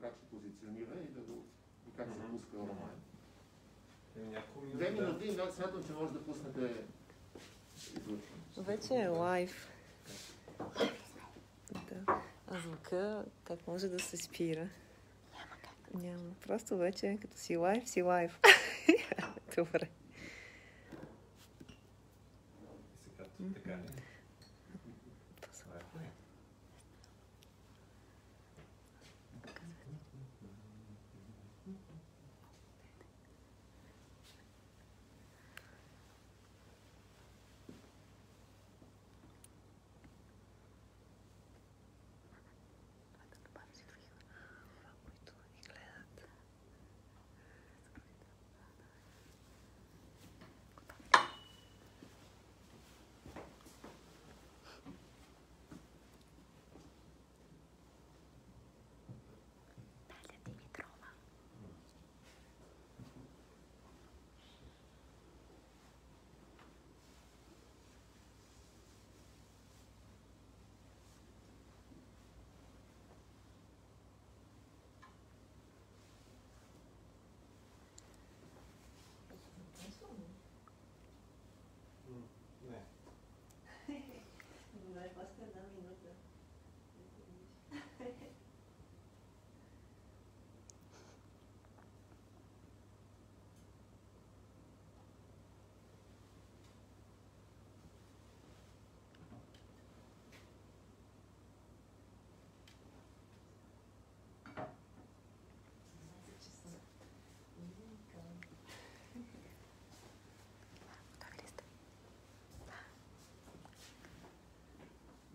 как се позиционира и как се пуска онлайн. 2 минути и смятам, че може да пуснете излъчване. Вече е лайв. Да. А звука как може да се спира? Няма. Просто вече като си лайв, си лайв. Добре. Сега така ли?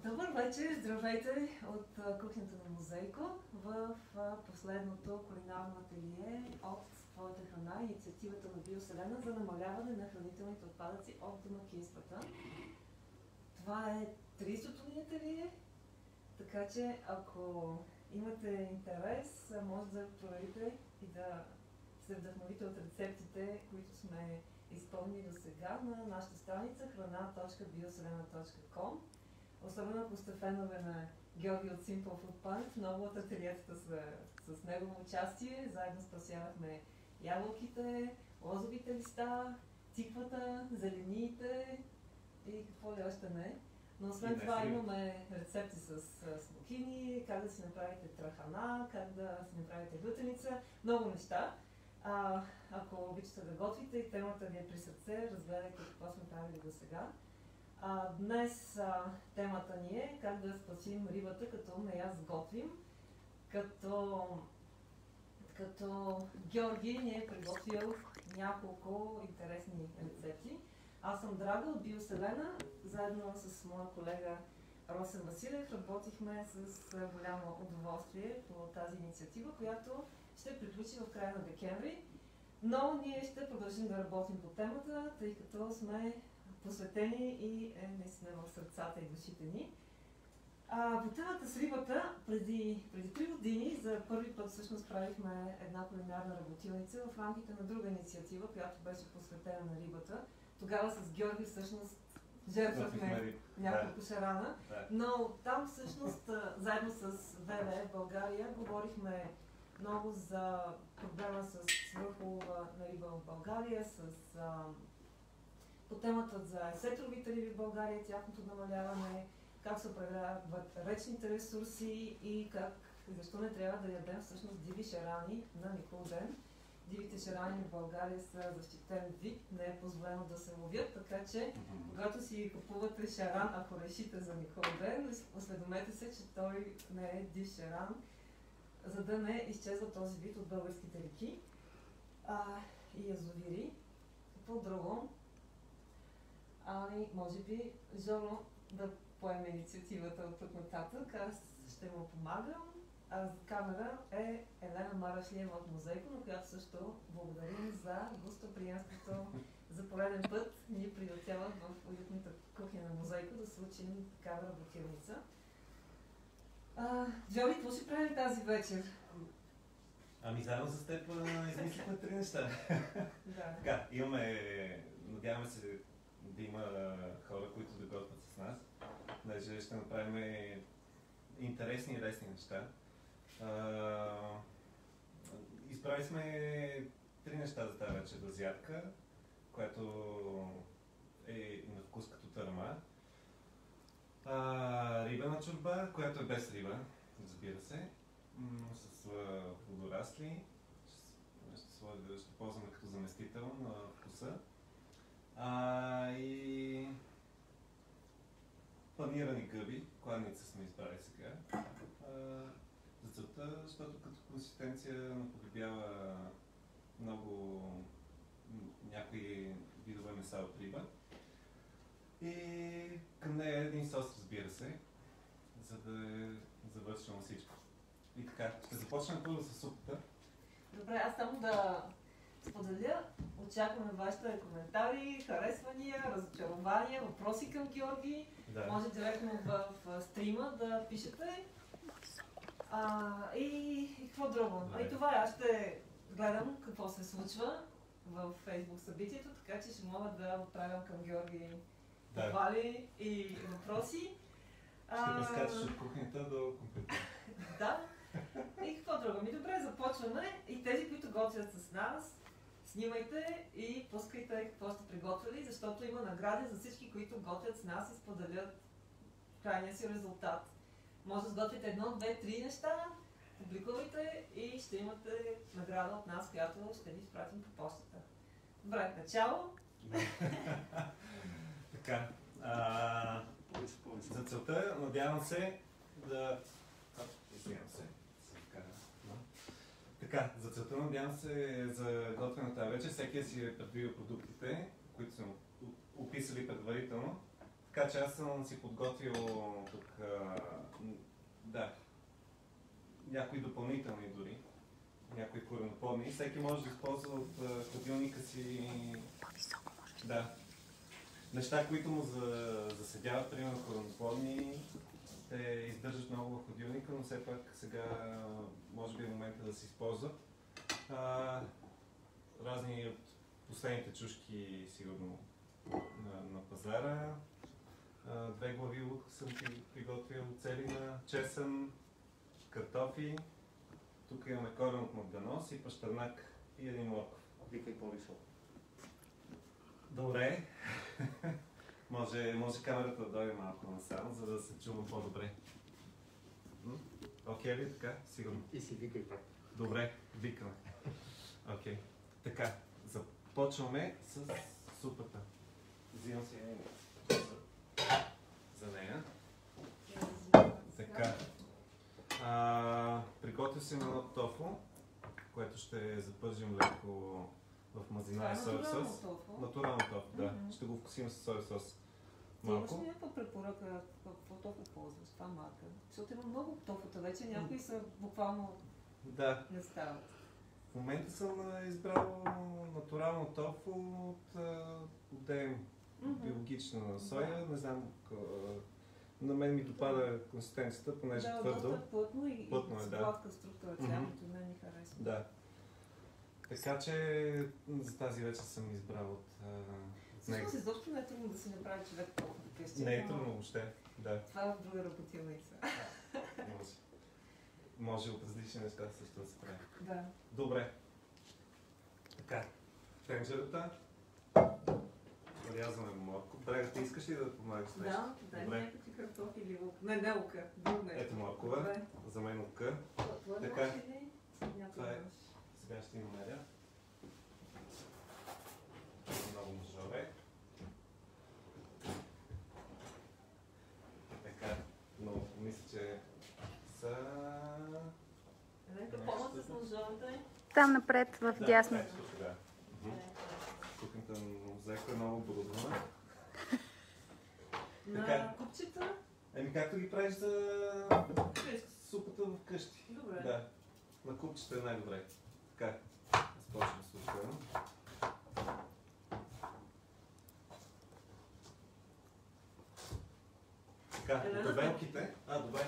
Добър вечер, здравейте от кухнята на Мозайко в последното кулинарно ателие от Твоята храна, инициативата на Биоселена за намаляване на хранителните отпадъци от домакинствата. Това е 30-то ни ателие, така че ако имате интерес, може да проверите и да се вдъхновите от рецептите, които сме изпълнили до сега на нашата страница hrana.bioselena.com. Особено ако сте фенове на Георги от Simple Food Planet, много от ателиетата са с негово участие. Заедно спасявахме ябълките, лозовите листа, тиквата, зелениите и какво ли още не. Но освен това имаме рецепти с смокини, как да си направите трахана, как да си направите глутеница, много неща. Ако обичате да готвите и темата ви е при сърце, разгледайте какво сме правили до сега. Днес темата ни е как да спасим рибата, като не я сготвим. Като Георги ни е приготвил няколко интересни рецепти. Аз съм Драга от Биоселена, заедно с моя колега Росен Василев работихме с голямо удоволствие по тази инициатива, която ще приключи в края на декември. Но ние ще продължим да работим по темата, тъй като сме посветени и наистина в сърцата и душите ни. По темата с рибата, преди 3 години за първи път всъщност правихме една кулинарна работилница в рамките на друга инициатива, която беше посветена на рибата. Тогава с Георги всъщност жертвахме няколко шарана, но там всъщност заедно с ВВФ България говорихме много за проблема с свръхулова на риба в България, по темата за сетровите риби в България, тяхното намаляване, как се управляват речните ресурси и защо не трябва да ядем всъщност диви шарани на никой ден. Дивите шарани в България са защитен вид, не е позволено да се ловят, така че когато си купувате шаран, ако решите за никой ден, осведомете се, че той не е див шаран, за да не изчезва този вид от българските реки и язовири. Какво друго? Може би Жоро да поеме инициативата от тук нататък. Аз ще му помагам. А за камера е Елена Марашлиева от Мозайко, на която също благодарим за гостоприемството. За пореден път ни прилетяват в уютната кухня на Мозайко да се учим такава работилница. Джоли, какво ще правим тази вечер? Заедно с теб измислихме 3 неща. Да. Така, надяваме се да има хора, които да готвят с нас. Даже ще направим интересни и лесни неща. Избрали сме 3 неща за тази вечер. Азиатка, която е на вкус като търма. Рибена чорба, която е без риба, разбира се, с водорасли. Ще ползваме като заместител на вкуса. И панирани гъби, кладница сме избрали сега. За целта, защото като консистенция наподобява много някои видове меса от риба. И към нея един сос, разбира се, за да завършим всичко. И така, ще започнем първо с супата. Добре, аз само да споделя. Очакваме вашите коментари, харесвания, разочарования, въпроси към Георги. Да. Може директно в стрима да пишете. И какво друго? И това е. Аз ще гледам какво се случва в Facebook събитието, така че ще мога да отправям към Георги хвали и въпроси. Ще разкачаш от кухнята до компютъра. Да. И какво друго? Добре, започваме. И тези, които готвят с нас, снимайте и пускайте какво сте приготвили, защото има награди за всички, които готвят с нас и споделят крайния си резултат. Може да сготвите 1, 2, 3 неща, публикувайте и ще имате награда от нас, която ще ви изпратим по почтата. Добре, начало. Така. За целта, надявам се да... Извинявам се. Така, за целта, надявам се, за готвената вечер, всеки си е предвидил продуктите, които съм описали предварително. Така че аз съм си подготвил тук някои допълнителни дори, някои кореноплодни. Всеки може да използва от хладилника си неща, които му заседяват, примерно кореноплодни. Те издържат много в хладилника, но все пак сега може би е момента да се използват. Разни от последните чушки сигурно на пазара. 2 глави лук съм приготвил, целина, чесън, картофи. Тук имаме корен от магданоз и пащърнак и един морков. Викай по-високо. Добре. Може камерата да дойде малко насам, за да се чува по-добре. Окей ли така? Сигурно. И си викай пак. Добре, викаме. Окей. Така, започваме с супата. Взимам си за нея. Така. Приготвя си едно тофу, което ще запържим леко в мазнина и соев сос. Натурално тофу, да. Ще го вкусим с соев сос. Имаш ли някаква препоръка какво тофу ползваш? Това марка? Защото има много тофута вече, някои са буквално не стават. В момента съм избрал натурално тофу от биологична соя. Не знам, на мен ми допада консистенцията, понеже е твърдо. Да, доста плътно и с гладка структура. Цялото мен ми харесва. Да. Така че за тази вечер съм избрал от него. Всъщност изобщо не е трудно да си направи човек тофу вкъщи. Не е трудно въобще, да. Това е в друга работилница. Може от различни неща също да се прави. Да. Добре. Така, тенджерата. Нарязваме морко. Брега, ти искаш ли да помагаш с нещо? Да, дай някакви картофи или лук. Не лука, друг нещо. Ето моркова, за мен лука. Така. Това е. Сега ще има меря. Много ножове. Така, но мисля, че са... Нека помня с ножовете. Там напред, в дясно. Да. Кухнята мозайка е много оборудвана. На купчета? Както ги правиш за супата вкъщи. Добре. Да. На купчета е най-добре. Така, започвам с супата. Така, от табелките. Добре.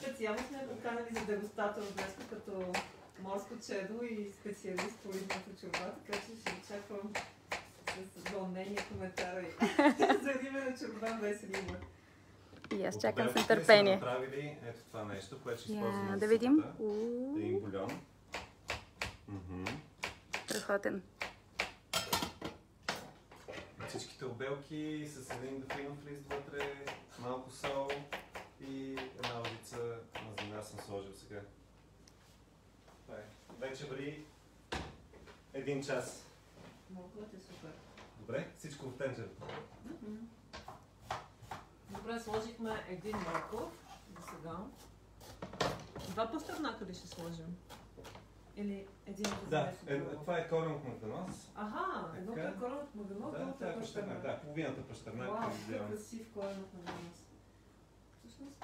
Специално сме поканали за дегустатор днес, като морско чедо и специалист по рибната чорба, така че ще очаквам с вълнение коментара и за рибена чорба без риба. И аз чакам с нетърпение. Сме направили ето това нещо, което ще използваме да видим. Един бульон. страхотен. Всичките обелки с един дафинов лист вътре, малко сол и една лъжица мазнина съм сложил сега. Това е. Вече вари 1 час. Морковът е супер. Добре, всичко в тенджерата. Добре, сложихме един морков до сега. 2 пастърнака ли ще сложим? Или един от Да, това е корен от магданос. Аха, едното Така. е корен от магданос, Да, другото това е е пащернак. пастърнак. Да, половината пащернак. Вау, е какъв идеално. красив корен от магданос. Всъщност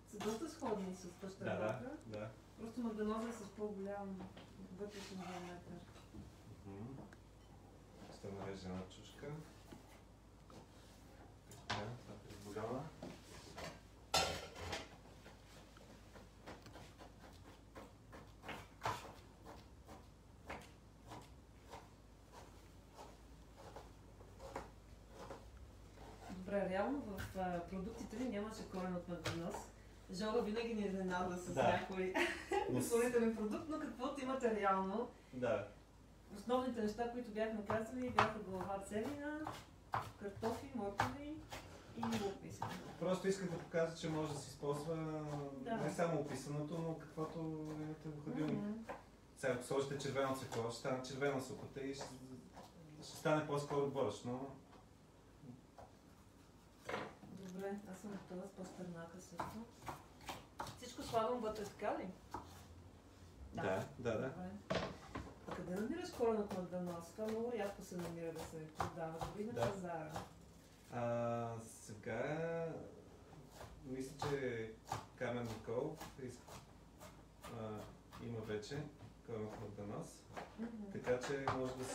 са доста сходни с Да, пащернака. да. Просто магданоса е с по-голям вътрешен диаметър. Ще нарежа една чушка. Така, това е голяма. Добре, реално в продуктите ни нямаше корен от магданос. Жора винаги ни изненадва с Да. някой допълнителен продукт, но каквото имате реално. Да. Основните неща, които бяхме казали, бяха глава целина, картофи, моркови и лук, мисля. Просто исках да покажа, че може да се използва Да. не само описаното, но каквото имате в хладилник. Мгм. Сега, ако сложите червено цвекло, ще стане червена супата и ще стане по-скоро борщ, но Добре, аз съм готова с пастърнака също. Всичко слагам вътре, така ли? да. Добре. А къде намираш корен от магданос? Това много рядко се намира да се продава. Дори на Да. пазара. Сега мисля, че Камен Никол има вече корен от магданос, Мгм. така че може да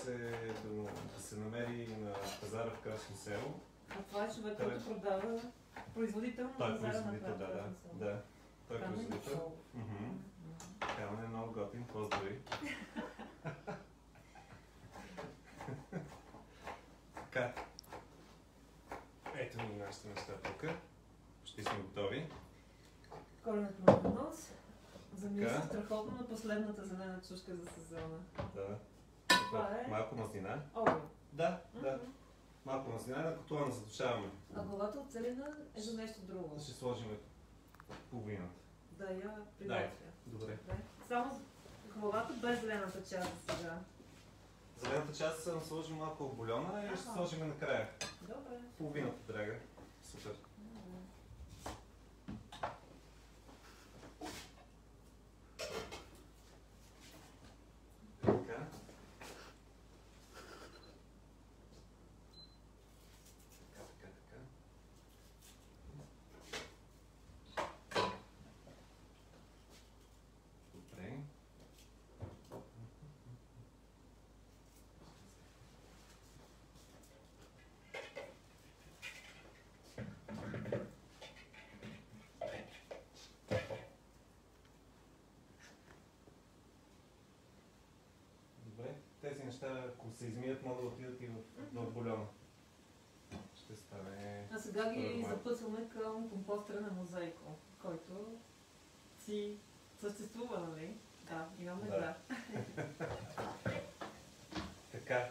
се намери на пазара в Красно село. А това е човек, Къде? който продава производител на Той е пазара на производител, да, Красно село. да. Той е Камен производител. Никол. Мгм. Мгм. Камен е много готин, поздрави. Така. Ето ни нашите неща тук. Почти сме готови. Коренът на магданос. Замисли Така. страхотно на последната зелена чушка за сезона. Да. Това е? Малко мазнина. Олио. Да, да. Мгм. Малко мазнина на котлона задушаваме. А главата от целина е за нещо друго. Ще сложим половината. Да я приготвя. Добре. Добре. Само главата без зелената част за сега. Зелената част съм сложил малко в бульона и ще Аха. сложим накрая. Добре. Половината, драга. Супер. Така. Така. Добре. Добре. Тези неща, ако се измият, могат да отидат и в бульона. Ще стане... А сега ги Нормално. запъсваме към компостера на мозайко, който си съществува, нали? Да, имаме Да. да. Така.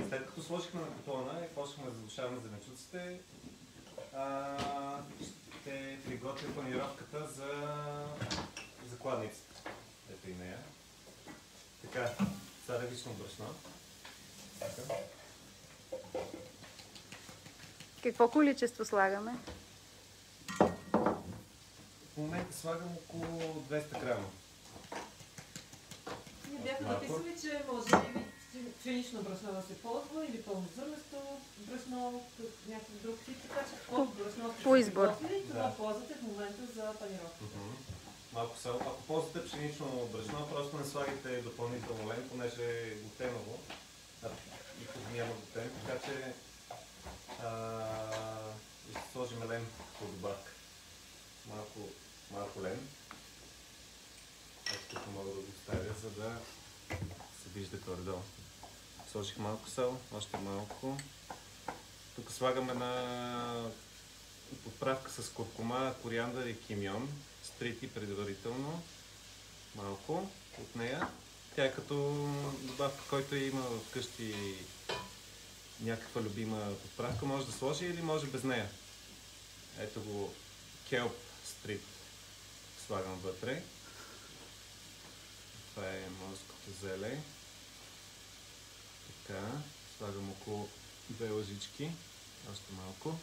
След като сложихме на котлона и почнахме да задушаваме зеленчуците, ще приготвя панировката за кладницата. Ето и нея. Така, царевично брашно. Така. Какво количество слагаме? В момента слагам около 200 грама. Ние бяхме Малко. написали, че може или пшенично брашно да се ползва, или пълнозърнесто брашно, някакъв друг тип, така че каквото брашно сте по избор. приготвили, това Да. ползвате в момента за панировка. Малко сол. Ако ползвате пшенично брашно, просто не слагайте допълнително лен, понеже е глутеново. И тук няма глутен, така че ще сложим лен по добавка. Малко лен. Ето тук мога да го оставя, за да се вижда горе-долу. Сложих малко сол, още малко. Тук слагам една подправка с куркума, кориандър и кимион. Стрити предварително. Малко от нея. Тя е като добавка, който има вкъщи някаква любима подправка, може да сложи или може без нея. Ето го Kelp Street слагам вътре. Това е морското зеле. Така, слагам около 2 лъжички, още малко.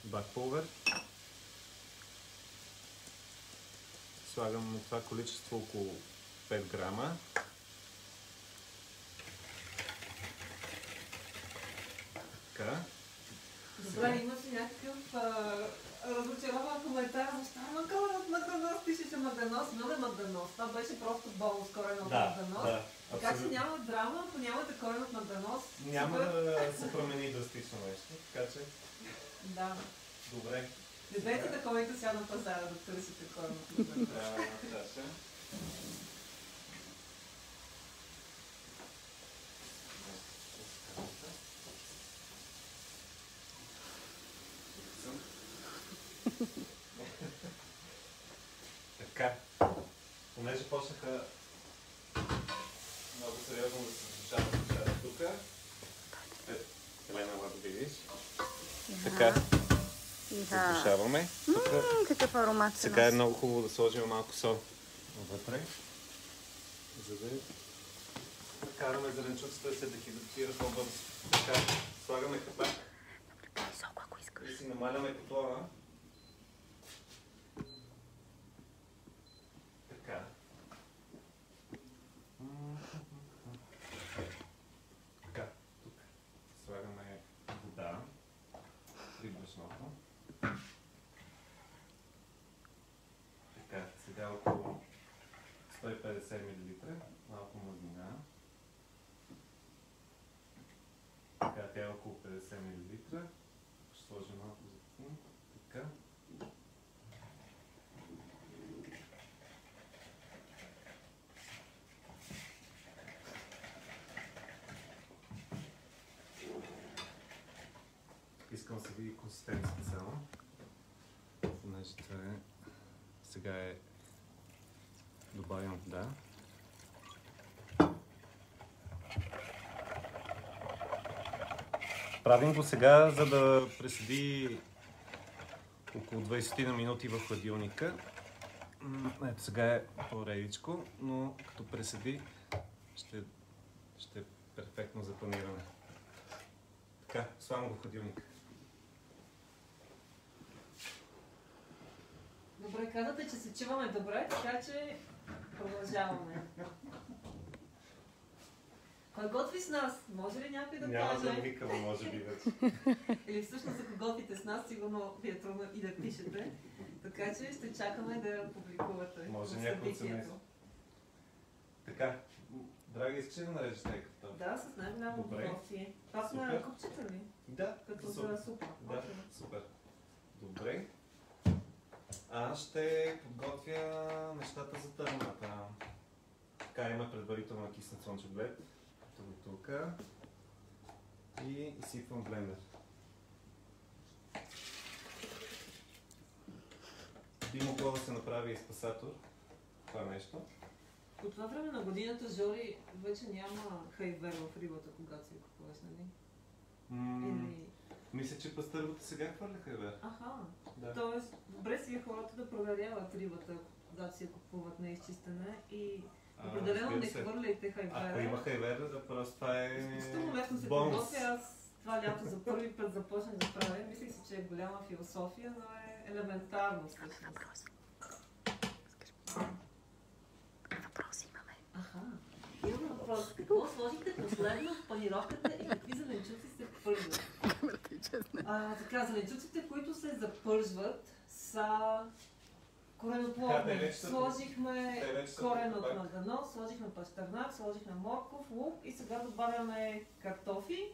Бакпулвер. Слагам това количество около 5 грама. Така. Добре, имаш ли някакъв разочарован коментар? Защо има корен от магданоз? Пишеше магданоз, имаме магданоз. Това беше просто бонус корен от магданоз. Така че няма драма, ако нямате корен от магданоз. Няма да се промени драстично нещо, така че... Да. Добре. Не дайте да ходите сега на пазара да търсите корен от магданоз. Така. Така, понеже почнаха много сериозно да се звучават нещата тук. Елена, ела да видиш. Така, задушаваме. Какъв аромат се Сега е носи. много хубаво да сложим малко сол вътре, за да караме зеленчуците да се дехидратират по-бързо. Така, слагаме капак Сок, ако искаш. и си намаляме котлона. Така. Така, тук слагаме вода при брашното. Така, сега около 150 мл, малко мазнина. Така, тя е около 50 мл. Ще сложим малко зехтин. Така. Искам да се види консистенцията само. Понеже това е... Сега е... Добавям вода. Правим го сега, за да преседи около 20 на минути в хладилника. Ето сега е по-редичко, но като преседи ще е перфектно за паниране. Така, слагам го в хладилника. Добре, казвате, че се чуваме добре, така че продължаваме. Кой готви с нас? Може ли някой да Няма да каже? викам, може би вече. Или всъщност ако готвите с нас, сигурно ви е трудно и да пишете. Така че ще чакаме да публикувате Може в някой от събитието. семейството. Така, Драги, искаш ли да нарежеш тези картофи? Да, с най-голямо Добре. удоволствие. Това са Супер. купчета ли? Да, Като супер. за супа. Да, Окей. супер. Добре. Аз ще подготвя нещата за търната. Така, има предварително киснат слънчев лед. Тук. И изсипвам в блендер. Би могло да се направи изпасатор. Това нещо. По това време на годината, Жори, вече няма хайвер в рибата, когато си я купуваш, нали? Или... Мисля, че пастървата сега хвърляха вер. Аха. Да. Тоест, добре си е хората да проверяват рибата, когато си я купуват неизчистена и определено не разбира се. хвърляйте хайвера. Ако има хайвер, да просто това е Изключително лесно се бонус. подготвя. Аз това лято за първи път започнах да правя. Мислих си, че е голяма философия, но е елементарно всъщност. Въпрос. Въпрос имаме. Аха. Имам въпрос. Какво сложихте последно в панировката и какви зеленчуци се пържват? Така, зеленчуците, които се запържват, са кореноплодни. Телечета. Сложихме Телечета, корен от пак. магданоз, сложихме пащърнак, сложихме морков, лук и сега добавяме картофи.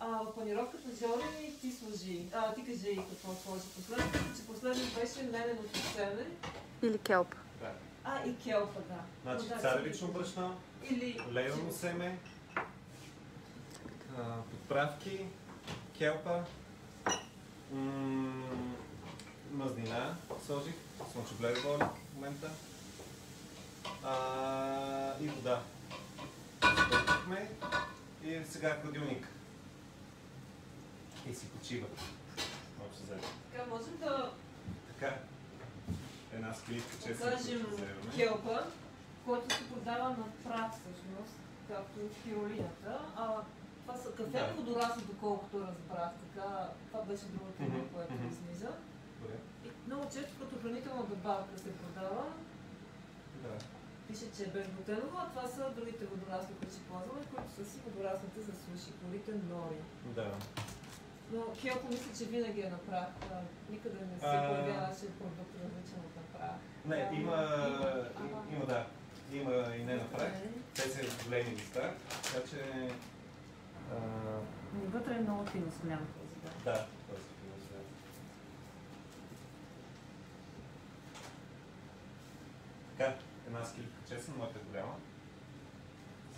В панировката, Жори, ти сложи. Ти кажи какво сложи последно, че последно беше лененото семе. Или келп. Да. И келфа, да. Значи Да, царевично брашно, Или... лейно семе, подправки, келпа, мазнина сложих, слънчогледова олия в момента. И вода. Изпълнихме и сега хладилник. И си почива. Общо взето. Така, можем да Така. Една скритка, че покажем келпа, който се продава на прах всъщност, както и фиолината. Това са кафе водорасли, доколкото разбрах. Така, това беше другото име, което излиза. И много често като хранителна добавка се продава. Да. Пише, че е безглутенова, а това са другите водорасли, които си ползваме, които са си водораслите за суши, корите, нори. Да. Но келпо мисля, че винаги е на прах. Никъде не се появяваше продукт различен от на прах. Не, има да. Има и не на прах. Те са големи листа, така че... Вътре е много фино смлян този, да. Да, този фино смлян. Така, една скилипка чесън, моята е голяма.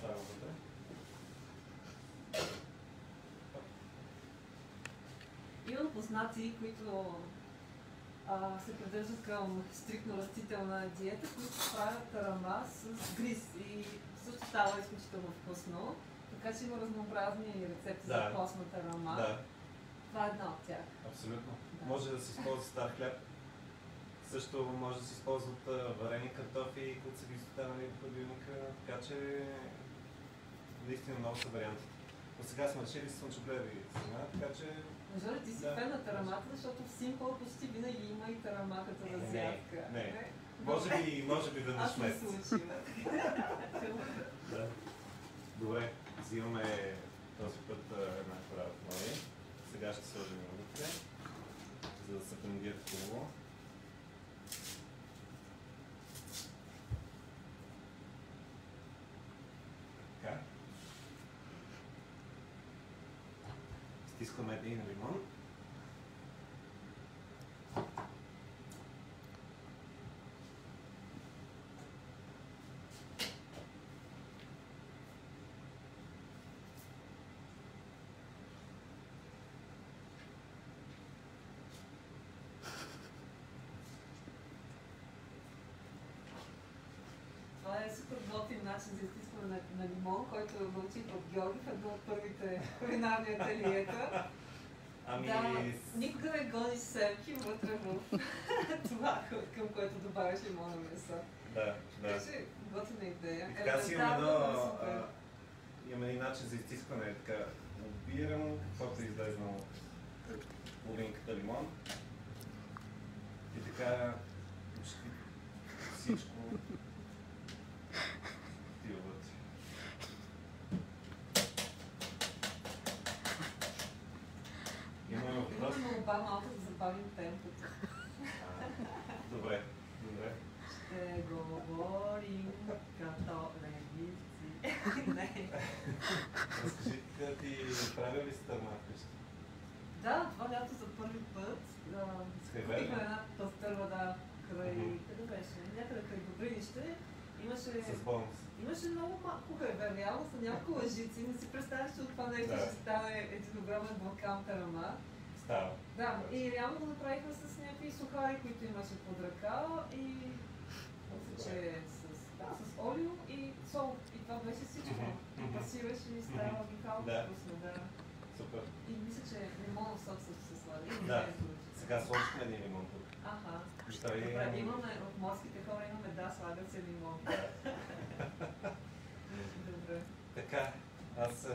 Слагам вътре. Имам познати, които се придържат към стриктно растителна диета, които правят тарама с гриз и също става изключително вкусно. Така че има разнообразни рецепти за постна тарама. Да. Това е една от тях. Абсолютно. Да. Може да се използва стар хляб. Също може да се използват варени картофи, които са ги оставили в хладилника, така че наистина много са варианти. Но сега сме решили слънчогледави цена, така че... Жори, ти си фен на тарамата, защото в Simple почти винаги има и тарама като разявка. Не. Може би веднъж месец. Аз се случила. Да. Добре, взимаме този път една кора от мои. Сега ще сложим вътре, за да се пендират хубаво. Така. Стискаме един лимон. Това е супер готин начин за изтискване на лимон, който научих от Георги в едно от първите кулинарни ателиета. Да, никога не гониш семки вътре в това, към което добавяш лимона месо. Да. Така че готина идея. И така си имаме един начин за изтискване. Така, отбирам каквото е излезнало от половинката лимон. И така почти всичко отива вътре. Имаме въпрос? Имаме молба малко да забавим темпото. Добре. Ще говорим като левици. Не. Разкажи, ти правил ли си търма вкъщи? Да, това лято за първи път. Купихме една пастърва, край... Къде беше? Някъде край Добринище. С бонус. Имаше много малко хлебе, реално са няколко лъжици. Не си представяш, че от това нещо ще стане един огромен балкан тарама. Става. Да, и реално го направихме с някакви сухари, които имаше под ръка и мисля, че с олио и сол. И това беше всичко. И пасираш и става вихално вкусно, да. Супер. И мисля, че лимонов сок също се слага. Да. Сега сложихме един лимон тук. Аха. Той... Добре, имаме, от морските хора имаме, да, слагат се лимон. Добре. Така, аз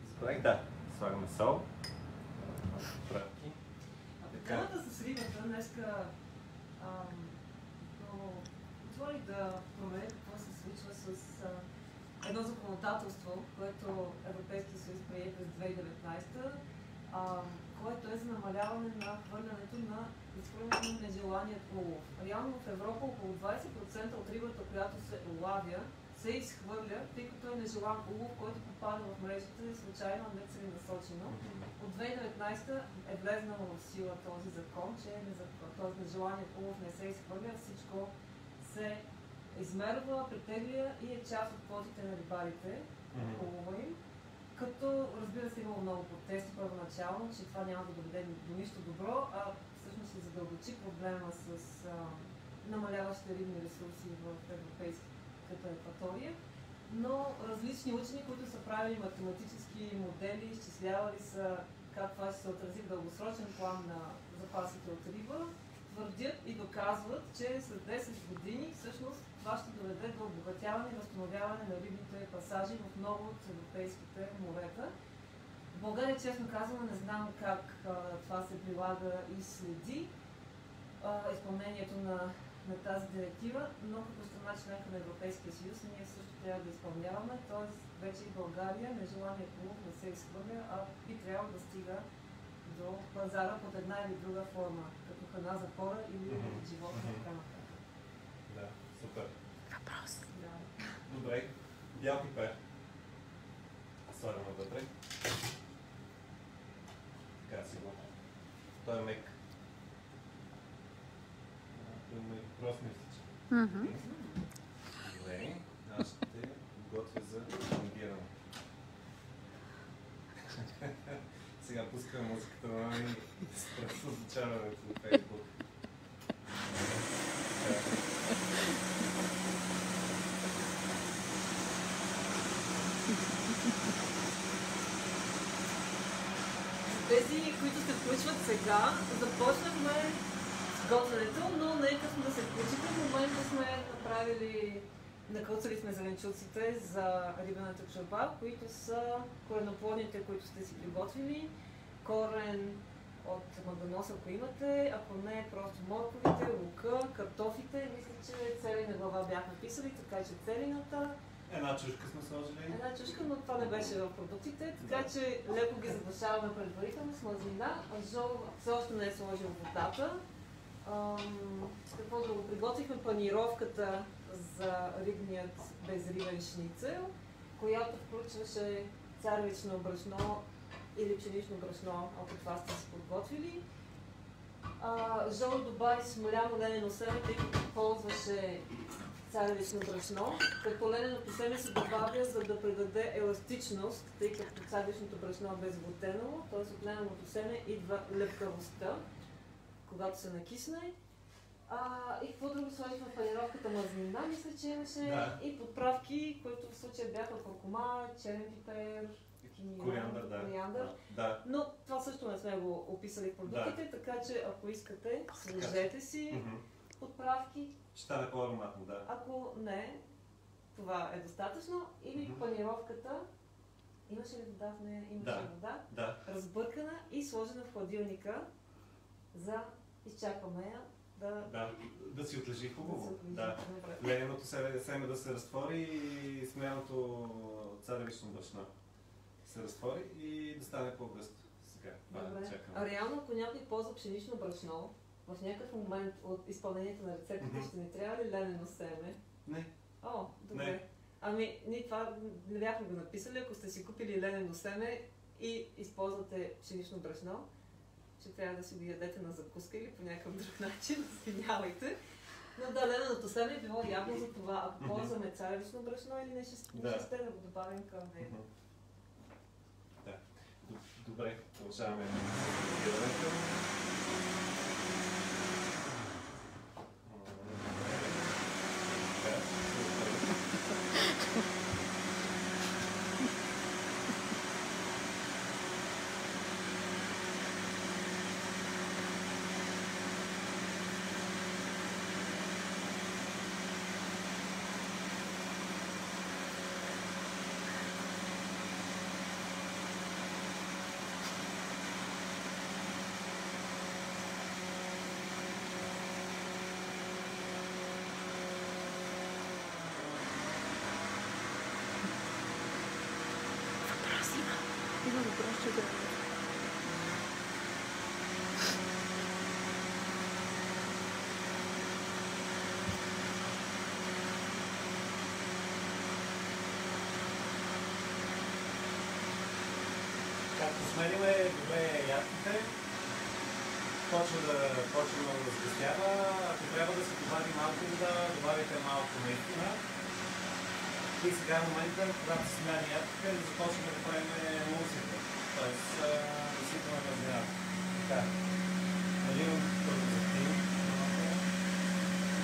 забравих, да, слагаме сол. Пратки. Темата с рибата днеска отворих да проверя какво се случва с едно законодателство, което Европейския съюз прие през 2019, което е за намаляване на хвърлянето на нежеланият улов. Реално в Европа около 20% от рибата, която се улавя, се изхвърля, тъй като е нежелан улов, който попада в мрежата и случайно нецеленасочено. От 2019 е влезнал в сила този закон, че този нежеланият улов не се изхвърля, всичко се измерва, претегля и е част от квотите на рибарите, улова им. Като, разбира се, имало много протести първоначално, че това няма да доведе до нищо добро, а всъщност се задълбочи проблема с намаляващите рибни ресурси в европейската екватория, но различни учени, които са правили математически модели, изчислявали са как това ще се отрази в дългосрочен план на запасите от риба, твърдят и доказват, че след 10 години всъщност това ще доведе до обогатяване и възстановяване на рибните пасажи в много от европейските морета. В България, честно казано, не знам как това се прилага и следи изпълнението на тази директива, но като страна членка на Европейския съюз ние също трябва да изпълняваме, т.е. вече и България нежеланието му не се изхвърля, а би трябвало да стига до пазара под една или друга форма, като храна за хора или животни и така нататък. Да, супер. Въпрос. Да. Добре. Бял пипер. Слагаме вътре. Така си го. Той е мек. Той е прост мисличен. Добре. Аз ще готвя за кондиране. Сега пускам музиката на Ани с пръстозвучаването на Фейсбук. Тези, които се включват сега, започнахме с готвенето, но не е късно да се включите. В момента сме направили, накълцали сме зеленчуците за рибената чорба, които са кореноплодните, които сте си приготвили. Корен от маданоса, ако имате, ако не, просто морковите, лука, картофите. Мисля, че целина глава бях написали, така че целината. Една чушка сме сложили. Една чушка, но това не беше в продуктите, така че леко ги задушаваме предварително с мазнина. Жол все още не е сложил водата. Какво да го приготвихме? Панировката за рибният безрибен шницел, която включваше царевично брашно или пшенично брашно, ако това сте си подготвили. Жол добави смоляно ленено семе, тъй като ползваше царевично брашно. Като лененото семе се добавя, за да придаде еластичност, тъй като царевичното брашно е безглутеново, т.е. от лененото семе идва лепкавостта, когато се накисне. И какво друго сложих в панировката? Мазнина, мисля, че имаше, да. И подправки, които в случая бяха куркума, черен пипер, кориандър. Да. Но това също не сме го описали в продуктите, така че ако искате, сложете си подправки. Ще стане по-ароматно, да. Ако не, това е достатъчно. Или панировката, имаше ли вода в нея? Имаше вода. Да. Разбъркана и сложена в хладилника, за изчакваме я да си отлежи хубаво. Да. Лененото семе да се разтвори и смеяното царевично брашно се разтвори и да стане по-гъсто. Сега чакаме. Реално, ако някой ползва пшенично брашно, в някакъв момент от изпълнението на рецептите ще ни трябва ли ленено семе? Не. О, добре. Не. Ами, ние това не бяхме го написали. Ако сте си купили ленено семе и използвате пшенично брашно, ще трябва да си го ядете на закуска или по някакъв друг начин, извинявайте. Но да, лененото семе е било явно за това. Ако ползваме царевично брашно или не, ще сте да го добавим към него. Да. Добре, продължаваме яденето. Както смениме добре ядките, почва много да сгъстява. Ако трябва да се добави малко вода, добавите малко наистина. И сега в момента, когато се смени ядките, да започнем да правим емулсията. Тоест, да сипваме мазнината. Така. Наливам първо за тим.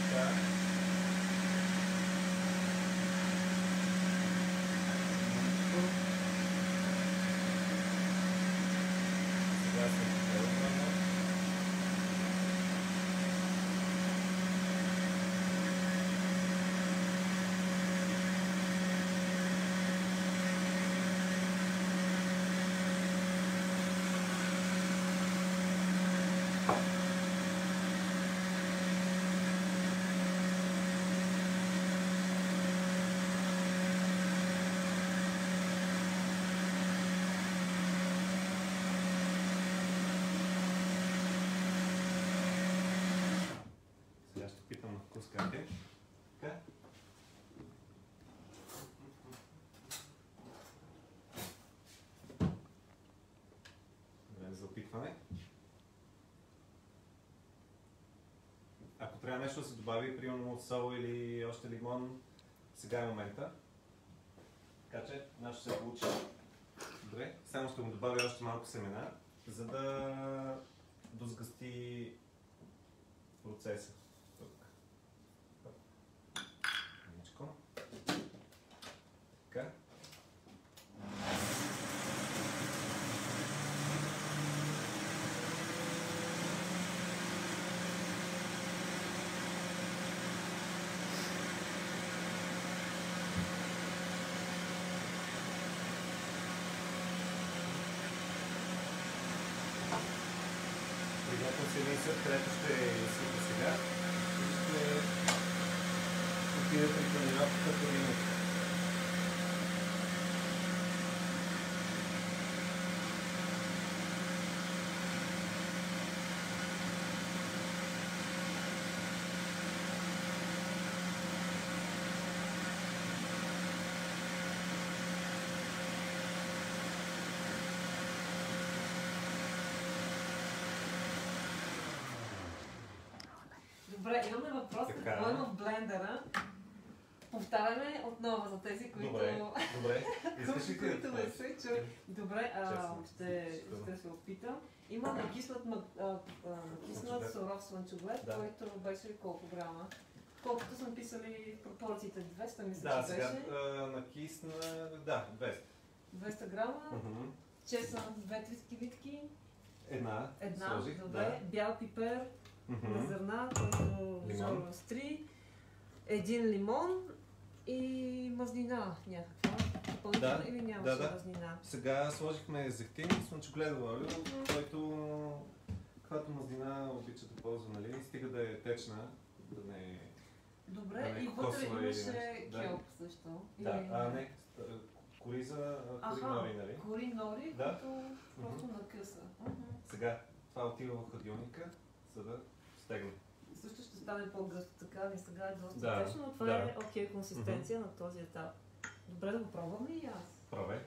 Така. Сега се изпълваме. Сега ще питам на вкус как е. Така. Време за опитване. Ако трябва нещо да се добави, примерно сол или още лимон, сега е момента. Така че, нашето се получи. Добре, само ще му добавя още малко семена, за да досгъсти процеса. Тук. Мъничко. Така. Приготвям се един съд, където ще изсипя сега. И ще отида при панировката по минута. Добре, имаме въпрос Така. какво има в блендера. Повтаряме отново за тези, които... Добре. Искаш ли ти да които не се чуят. Добре, Честно. ще се опитам. Има накиснат Слънчоглед. суров слънчоглед, Да. който беше колко грама? Колкото сме писали в пропорциите 200, мисля, Да, че сега беше. накисна... Да, 200. 200 грама, Мгм. чесън 2-3 скибитки, Една сложих. добре, бял пипер на Мгм. зърна, който Лимон. Жоро разтри, един лимон и мазнина някаква. Допълнително Да, или нямаше да. мазнина? Сега сложихме зехтин и слънчогледово олио, който каквато мазнина обича да ползва, нали? Стига да е течна, да не е... Добре, Да не и вътре косва или имаше нещо. Да. келп също. Да, Или- не, кориза, Аха, коринори, нали? кори нори, Да. които просто накъса. Мгм. Сега това отива в хладилника, за да стегне. Също ще стане по-гъсто така, и сега е доста Да, течно, но това да. е окей консистенция на този етап. Добре, да го пробвам ли и аз? Пробай.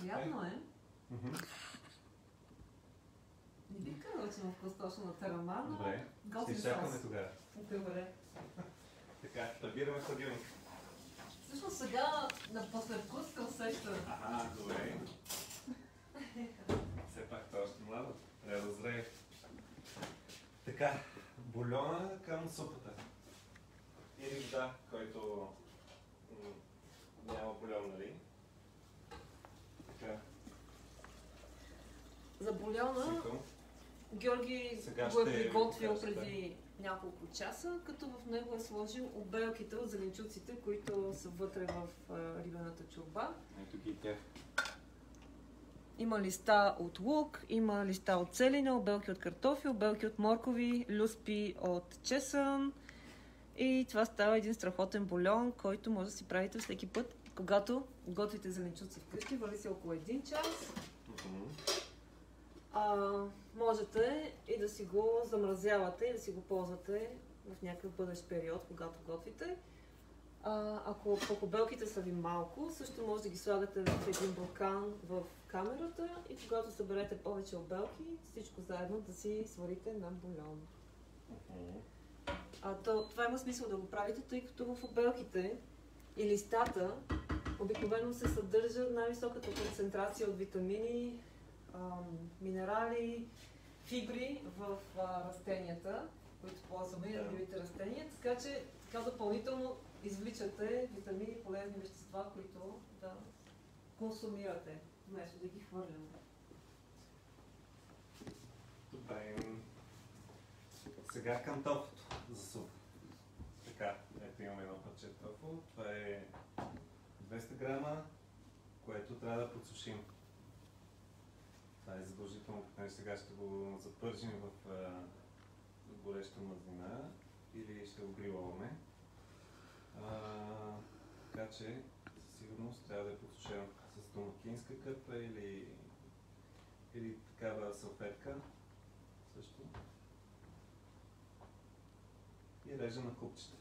Приятно е. Мгм. Не бих казала, че има вкус точно на тарама, но Добре. готин Ще изчакаме сос. тогава. Добре. Така, набираме хладилник. Всъщност сега на послевкус се усеща. Добре. Все пак това е още младо. Трябва да зрее. Така, бульона към супата. Или вода, който няма бульон, нали? Така, За бульона сипам. Георги Сега го е ще приготвил ви кажа, преди няколко часа, като в него е сложил обелките от зеленчуците, които са вътре в рибената чорба. Ето ги те. Има листа от лук, има листа от целина, обелки от картофи, обелки от моркови, люспи от чесън. И това става един страхотен бульон, който може да си правите всеки път, когато готвите зеленчуци вкъщи. Вали се около 1 час. Можете и да си го замразявате и да си го ползвате в някакъв бъдещ период, когато готвите. Ако пък обелките са ви малко, също може да ги слагате в един буркан в камерата и когато съберете повече обелки, всичко заедно да си сварите на бульон. Това има смисъл да го правите, тъй като в обелките И листата обикновено се съдържа най-високата концентрация от витамини, минерали, фибри в растенията, които ползваме и другите растения, така че така допълнително извличате витамини и полезни вещества, които да консумирате, вместо да ги хвърляме. Добре. Сега към тофото за суп. Така, ето имаме едно парче тофу. Това е 200 грама, което трябва да подсушим. Това е задължително, понеже сега ще го запържим в гореща мазнина или ще го грилваме. Така че със сигурност трябва да е подсушен с домакинска кърпа или такава салфетка също. И режа на купчета.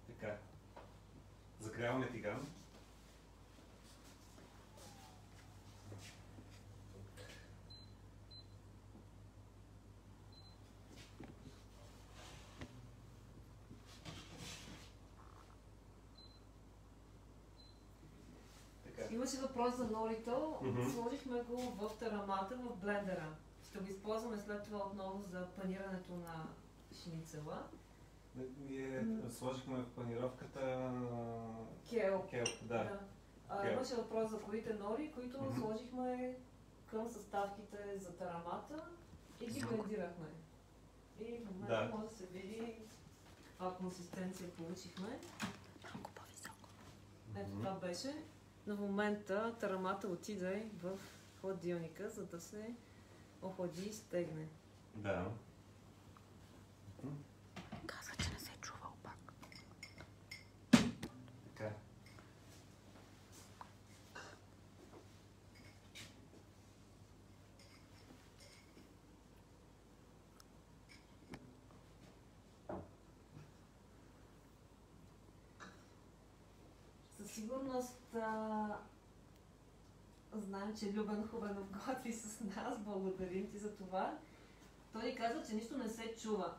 Така. Загряваме тиган. Имаше въпрос за норито. Сложихме го в тарамата, в блендера. Ще го използваме след това отново за панирането на шницела. Ние сложихме в панировката Келп. Да. Имаше въпрос за корите нори, които сложихме към съставките за тарамата и ги блендирахме. И в момента може да се види каква консистенция получихме. Малко по-високо. Ето това беше. На момента тарамата отиде в хладилника, за да се охлади и стегне. Да. Казва, че не се е чувал пак. Така. Със сигурност знаем, че Любен Хубенов готви с нас. Благодарим ти за това. Той ни казва, че нищо не се чува.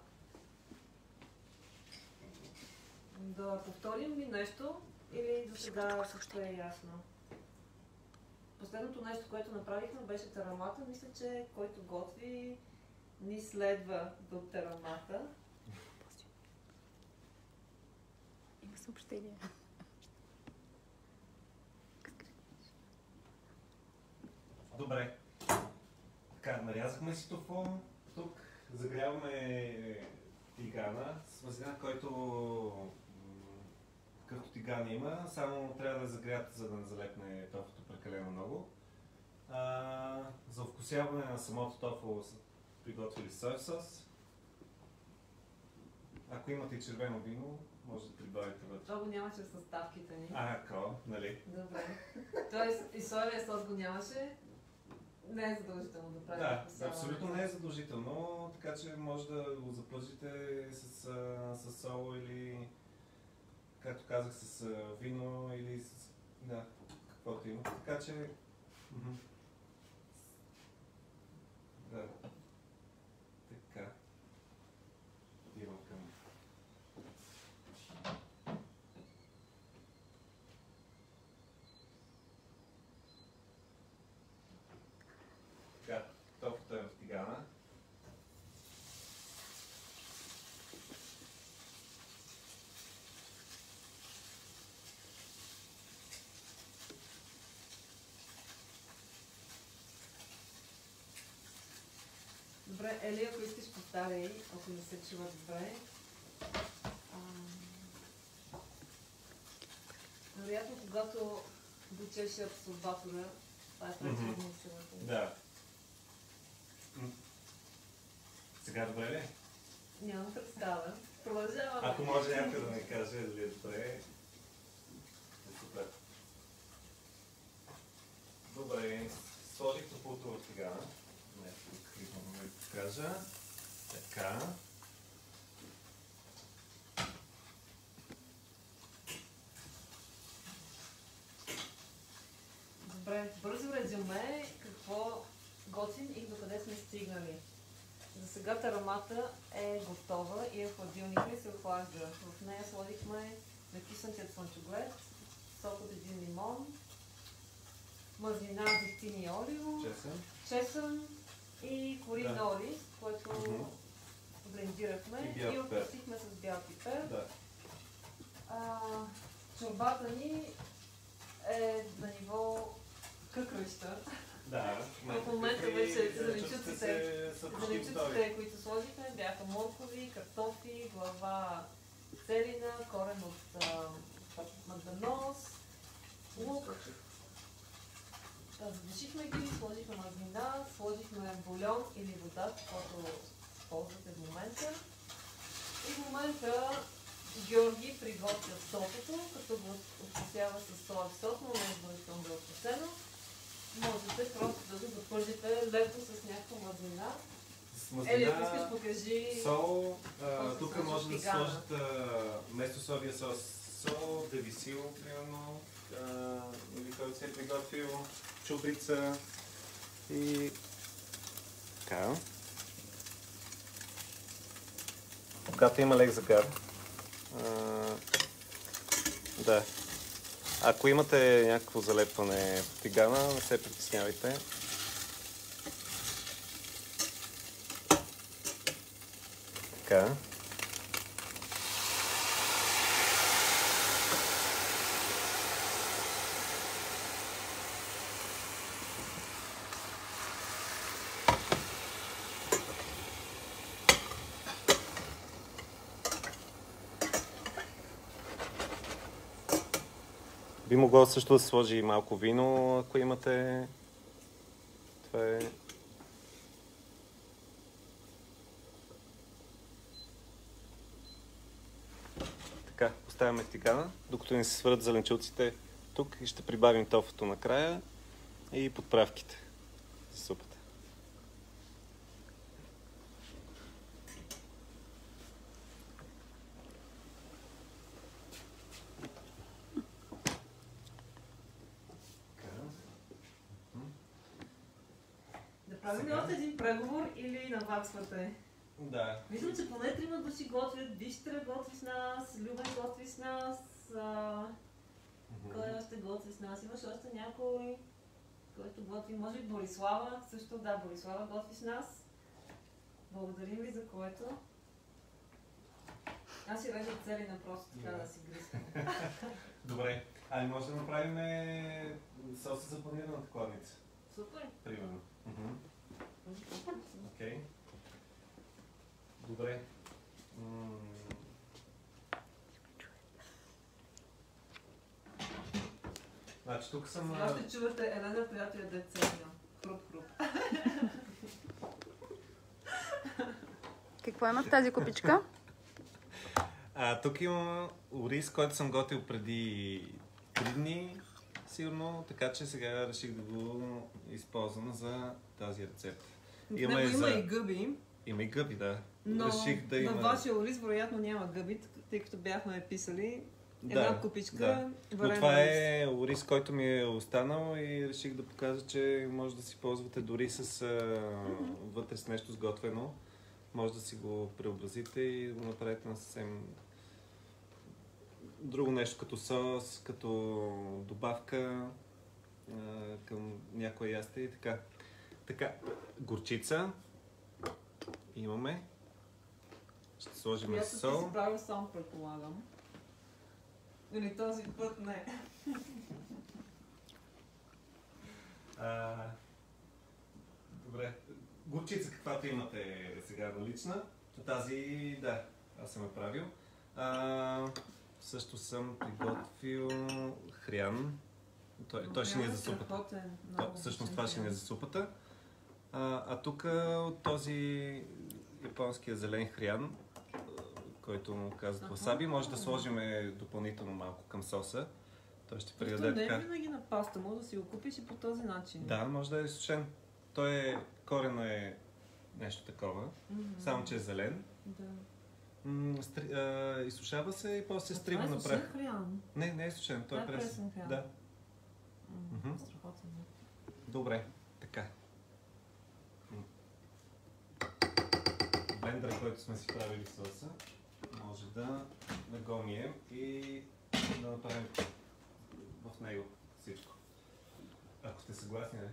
Да повторим ли нещо или до сега ще е ясно? Последното нещо, което направихме, беше тарамата. Мисля, че който готви ни следва до тарамата. Има съобщение. Добре. Така, нарязахме си тофу. Тук загряваме тигана с мазнина, който какъвто тиган има, само трябва да е загрят, за да не залепне тофуто прекалено много. За вкусяване на самото тофу приготвили соев сос. Ако имате и червено вино, може да прибавите вътре. Това го нямаше в съставките ни. Нали? Добре. Тоест и соевия сос го нямаше. Не е задължително да правим. Да, абсолютно не е задължително, така че може да го запължите с соло или, както казах, с вино или с каквото има. Така че, да, така, отивам към. Така, тофута е в тигана. Добре, Ели, ако искаш повтаряй, ако не се чува добре. Вероятно, когато бучеше абсорбатора, това е пречено чуването. Да. Сега добре ли? Нямам представа. Продължаваме. Ако може някой да ми каже дали е добре. Супер. Добре, сложих тофуто в тигана. Не, тук имаме покажа. Така. Добре, бързо резюме, какво готвим и докъде сме стигнали. За сега тарамата е готова и е в хладилника и се охлажда. В нея сложихме накиснатият слънчоглед, сок от един лимон, мазнина, зехтин и олио, чесън и корин ориз, който блендирахме и обкусихме с бял пипер. Да. Чорбата ни е на ниво къкръща. Да. В момента вече зеленчуците, зеленчуците, които сложихме, бяха моркови, картофи, глава целина, корен от магданос, лук. Задушихме ги, сложихме мазнина, сложихме бульон или вода, каквото ползвате в момента. И в момента Георги приготвя сотото, като го откусява с соев сос, но не е задължително да е откусено. Можете просто да го запържите леко с някаква мазнина. С мазнина, Или ако искаш, покажи. сол, Просто тук сложиш може да се тигана. сложат вместо соевия сос сол, девисил, примерно, или който се е приготвил, чубрица и така. Когато има лек загар, да. Ако имате някакво залепване в тигана, не се притеснявайте. Така. Би могло също да се сложи малко вино, ако имате. Това е... Така, оставяме в тигана, докато ни се свърят зеленчуците тук и ще прибавим тофото накрая и подправките за супата. Да правим ли Сега? още един преговор или наваксвате? Да. Мисля, че поне трима души готвят. Дистра готви с нас, Любен готви с нас. Кой още готви с нас? Имаш още някой, който готви. Може би Борислава. Също да, Борислава готви с нас. Благодарим ви за което. Аз си режа целина просто така да си грискам. Добре. Ами може да направим соса за панирната кладница. Супер. Примерно. Окей. Добре. Значи тук съм... Сега ще чувате Елена, която яде целина. Хруп-хруп. Какво има в тази купичка? Тук имам ориз, който съм готвил преди 3 дни, сигурно, така че сега реших да го използвам за тази рецепта. В него има и гъби, Има и гъби, да. но Реших да има... на вашия ориз вероятно няма гъби, тъй като бяхме писали една купичка. Да. Но това е ориз, който ми е останал и реших да покажа, че може да си ползвате дори с вътре с нещо сготвено. Може да си го преобразите и го направите на съвсем друго нещо, като сос, като добавка към някоя ястие и така. Така, горчица имаме. Ще сложим Която сол. ти си правил сам, предполагам. Или този път не. Добре. Горчица, каквато имате сега налична. Тази, да, аз съм я правил. Също съм приготвил хрян. Той ще ни е за супата. Всъщност това ще ни е за супата. Тук от този японския зелен хрян, който му казват васаби, може да сложим допълнително малко към соса. Той ще придаде така. Не е винаги на паста, може да си го купиш и по този начин. Да, може да е сушен. Корена е нещо такова. Мгм. Само че е зелен. Да. Изсушава се и после се А стрива това е на сушен прах. хрян. Не е изсушен, той е Това е пресен. пресен хрян. Да. Мгм. Страхотно. Добре, така. Блендъра, който сме си правили соса, може да го мием и да направим в него всичко. Ако сте съгласни, не?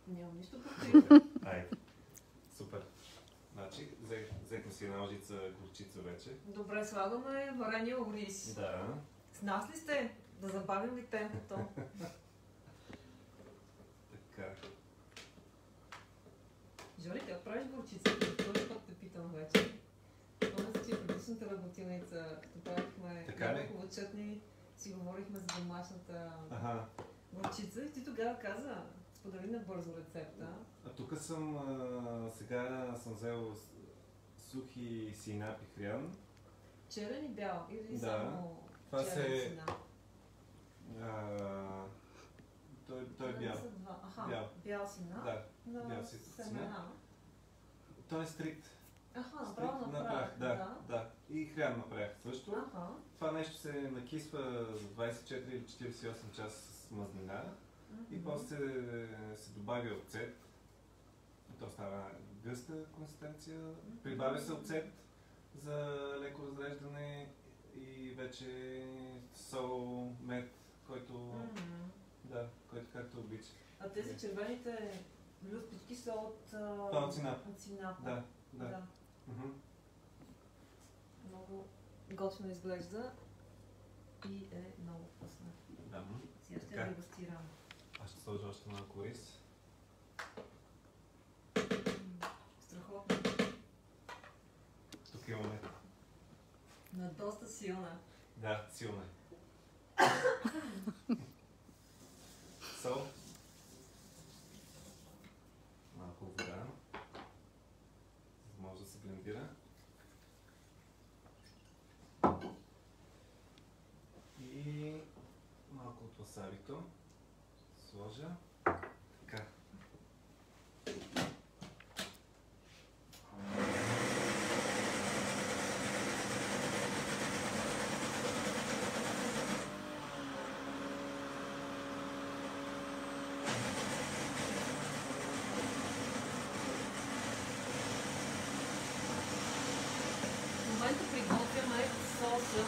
Нямам нищо против. Айде. Супер. Значи, взехме си една лъжица горчица вече. Добре, слагаме варение ориз. Да. С нас ли сте? Да забавим ли темпото? Така. Жори, как правиш горчицата? Този път те питам вече. Помня си, че в предишната работилница, като правихме Така ли? хубаво чътни, си говорихме за домашната Аха. горчица и ти тогава каза, сподели на бързо рецепта. А тук съм, сега съм взел сухи синап и хрян. Черен и бял? Или Да. само Това черен се- синап? Той е бял. Са два. Аха, Бял. бял синап. Да. На бял семена. Той е стрикт. Аха, Стрикт направо на прах. Да. И хрян направих също. Аха. Това нещо се накисва за 24 или 48 часа с мазнина и после се добавя оцет. То става гъста консистенция. Прибавя се оцет за леко разреждане и вече сол, мед, който както обича. А тези червените люспички са от... Това е от синап. От синапа. Да. Мгм. Много готино изглежда и е много вкусно. Да. Сега ще Така. я дегустирам. Аз ще сложа още малко рис. Страхотно. Тук имаме. Но доста силна. Да, силна е. Сол. Малко вода. Може да се блендира. И малко от васабито. Сложа. Така. В момента приготвяме соса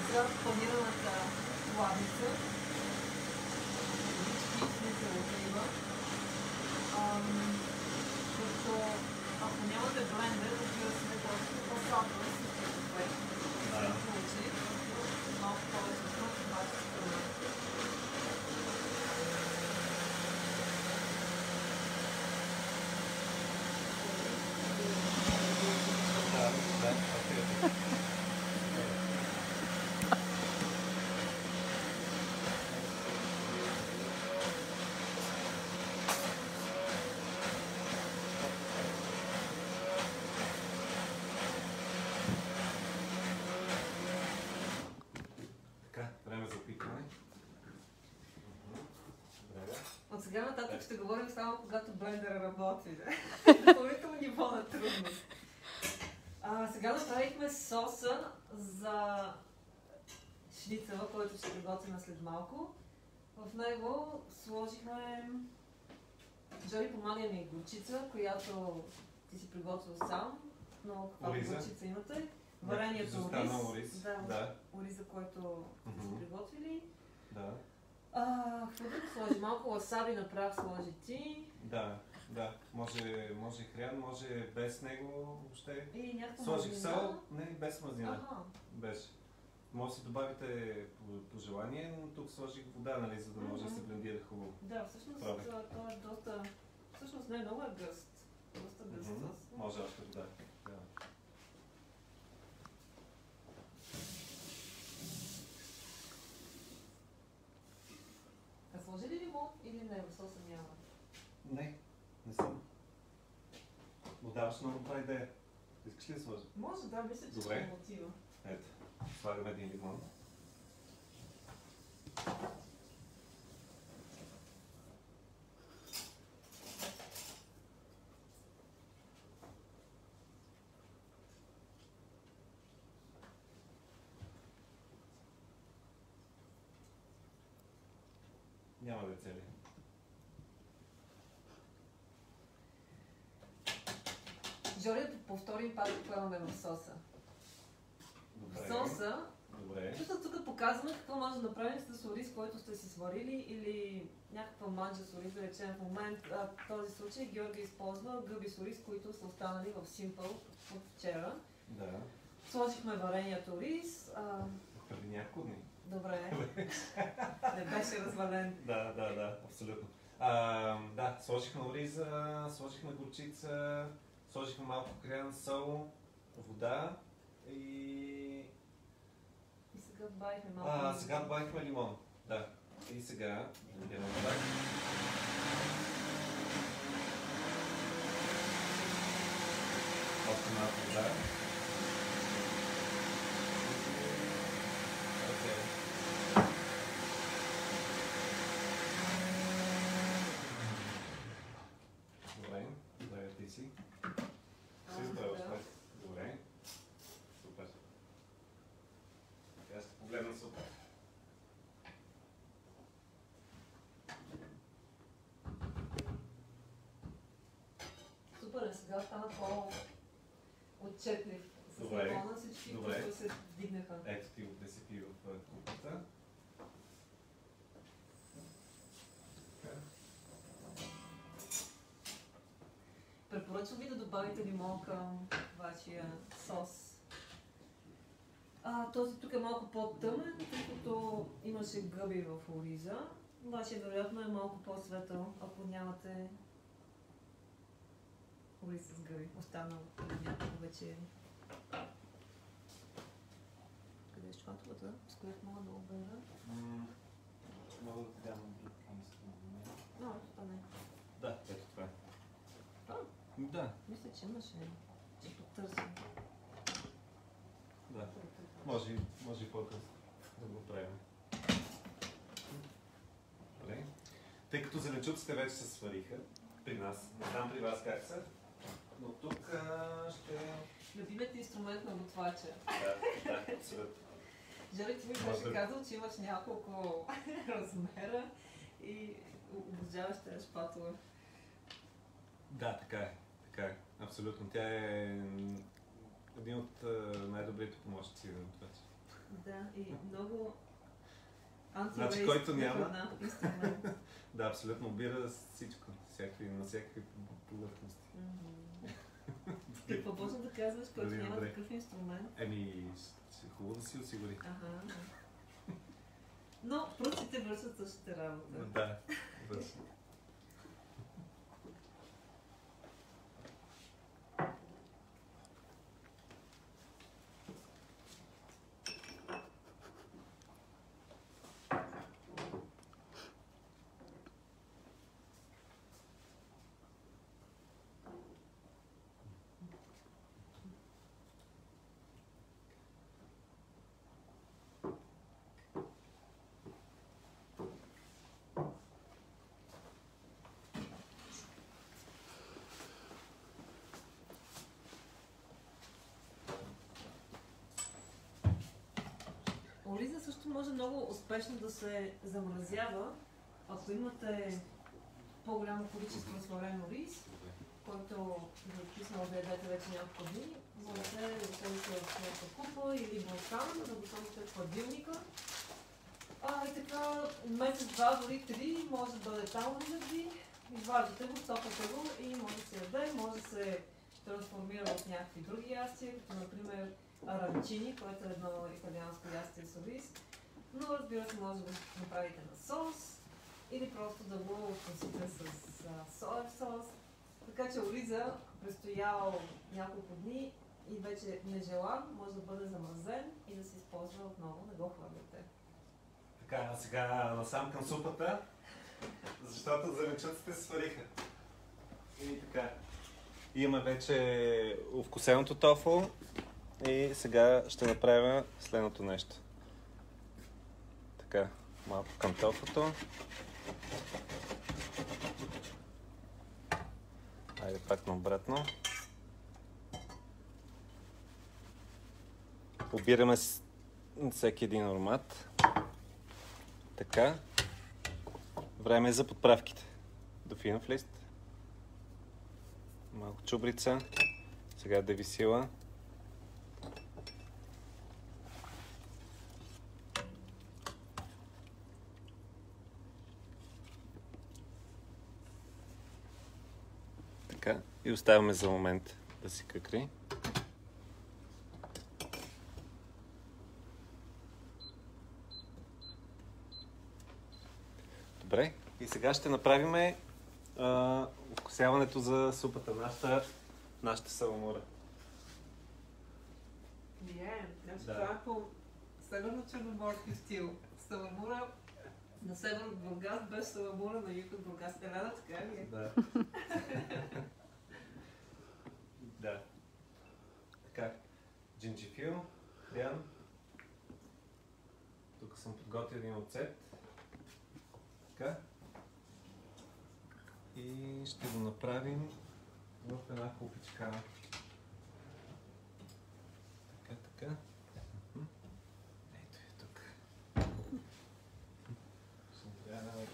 за панираната лавница. Всички отлива. Като ако нямате блендер, разбира се, просто по-слабо с кафе. Да. В случай, малко повече срок, обаче се трудно. Да, окей. Така, време за опитване. Добре. От сега нататък ще говорим само когато блендера работи. Допълнително ниво на трудност. Сега направихме соса за шницела, който ще приготвим след малко. В него сложихме... Жори, помага ми горчица, която ти си приготвил сам. Но каква Ориза. горчица имате? Варението Изостанал ориз. ориз. Да, Да. ориза, който сте си Мгм. приготвили. Да. Какво да сложи? Малко ласаби направ сложи ти. Да. Може хрян, може без него въобще. И някаква Сложих мазнина. сол, не, без мазнина. Аха. Без. Може да си добавите по желание, но тук сложих вода, нали, за да може да се блендира хубаво. Да, всъщност Пробвай. той е доста... Всъщност не, много е гъст. Доста гъст Мгм. сос. Може още вода. Да. А сложи ли лимон или не? В соса няма. Не съм. Отдаваш много добра идея. Искаш ли да сложа? Може, да, мисля, че Добре. ще мотива. Ето, слагаме един лимон. целия. Жори, да повторим пак какво имаме в соса. В соса, Добре. чувствам тук показваме какво може да направим с ориз, който сте си сварили или някаква манджа с ориз, да речем в момент. В този случай Георги използва гъби с ориз, които са останали в Simple от вчера. Да. Сложихме вареният ориз. Преди няколко дни. Добре. Не беше развален. Да, абсолютно. Да, сложихме ориза, сложихме горчица, сложихме малко крен, сол, вода и... И сега добавихме малко. Сега добавихме лимон. Да. И сега идем вода. Още малко вода. Окей. Добре, ти си. Добре. Супер. Сега ще погледна супер. Супер е, сега стана по-отчетлив. С Добре. лимона всички, Добре. които се вдигнаха. Ето ти го пресипи в купата. Препоръчвам ви да добавите лимон към вашия сос. Този тук е малко по-тъмен, тъй като имаше гъби в ориза. Вашия вероятно е малко по-светъл, ако нямате ориз с гъби. Останал от някакво вече. Къде е шпатулата, с която мога да обера? Мога да ти дам друг Но, това не. Да, ето това е. А? Да, Мисля, че имаше. Че потърсим. да. Може и по-късно да го правим. Добре. Тъй като зеленчуците вече се свариха при нас, не знам при вас как са, но тук ще... Любимият инструмент на готвача. Да, абсолютно. Жори, ти ми беше казал, че имаш няколко размера и обожаваш тези шпатула. Да, така е. Абсолютно. Тя е един от най-добрите помощници на готвача. Да, и много Значи, който няма. инструмент. Да, абсолютно. Обира всичко. На всякакви повърхности. Какво може да казваш, който няма Добре. такъв инструмент? Ще хубаво да си осигури. Ага. Но пръстите вършат същата работа. Да, върши. Ориза също може много успешно да се замразява, ако имате по-голямо количество сварен ориз, който ви отписнал да ядете вече няколко дни. Можете да го сложите в някаква купа или балкан, да го сложите в хладилника. И така, месец, два, дори три, може да бъде там оризът ви. Изваждате го, топате го и може да се яде, може да се трансформира в някакви други ястия, като например аранчини, което е едно италианско ястие с ориз. Но разбира се, може да го направите на сос или просто да го откусите с соев сос. Така че ориза, престоял няколко дни и вече нежелан, може да бъде замразен и да се използва отново, не го хвърляте. Така, сега насам към супата, защото зеленчуците се свариха. И така. Имаме вече овкусеното тофу и сега ще направим следното нещо. Така, малко към тофуто. Айде пак наобратно. Побираме всеки един аромат. Така. Време е за подправките. Дофинов лист. Малко чубрица. Сега девисила. Така. И оставяме за момент да си къкри. Добре. И сега ще направим окосяването за супата. Нашата саламура. Значи Да. това е по северно-черноморски стил. Саламура на север от Бургас, без саламура на юг от Бургас. Елена, така ли е? Да. Да. Така. Джинджифил, хрян. Тук съм подготвил един оцет. Така. И ще го направим в една хупичка. Така. Мгм. Ето е тук. Ще трябва да...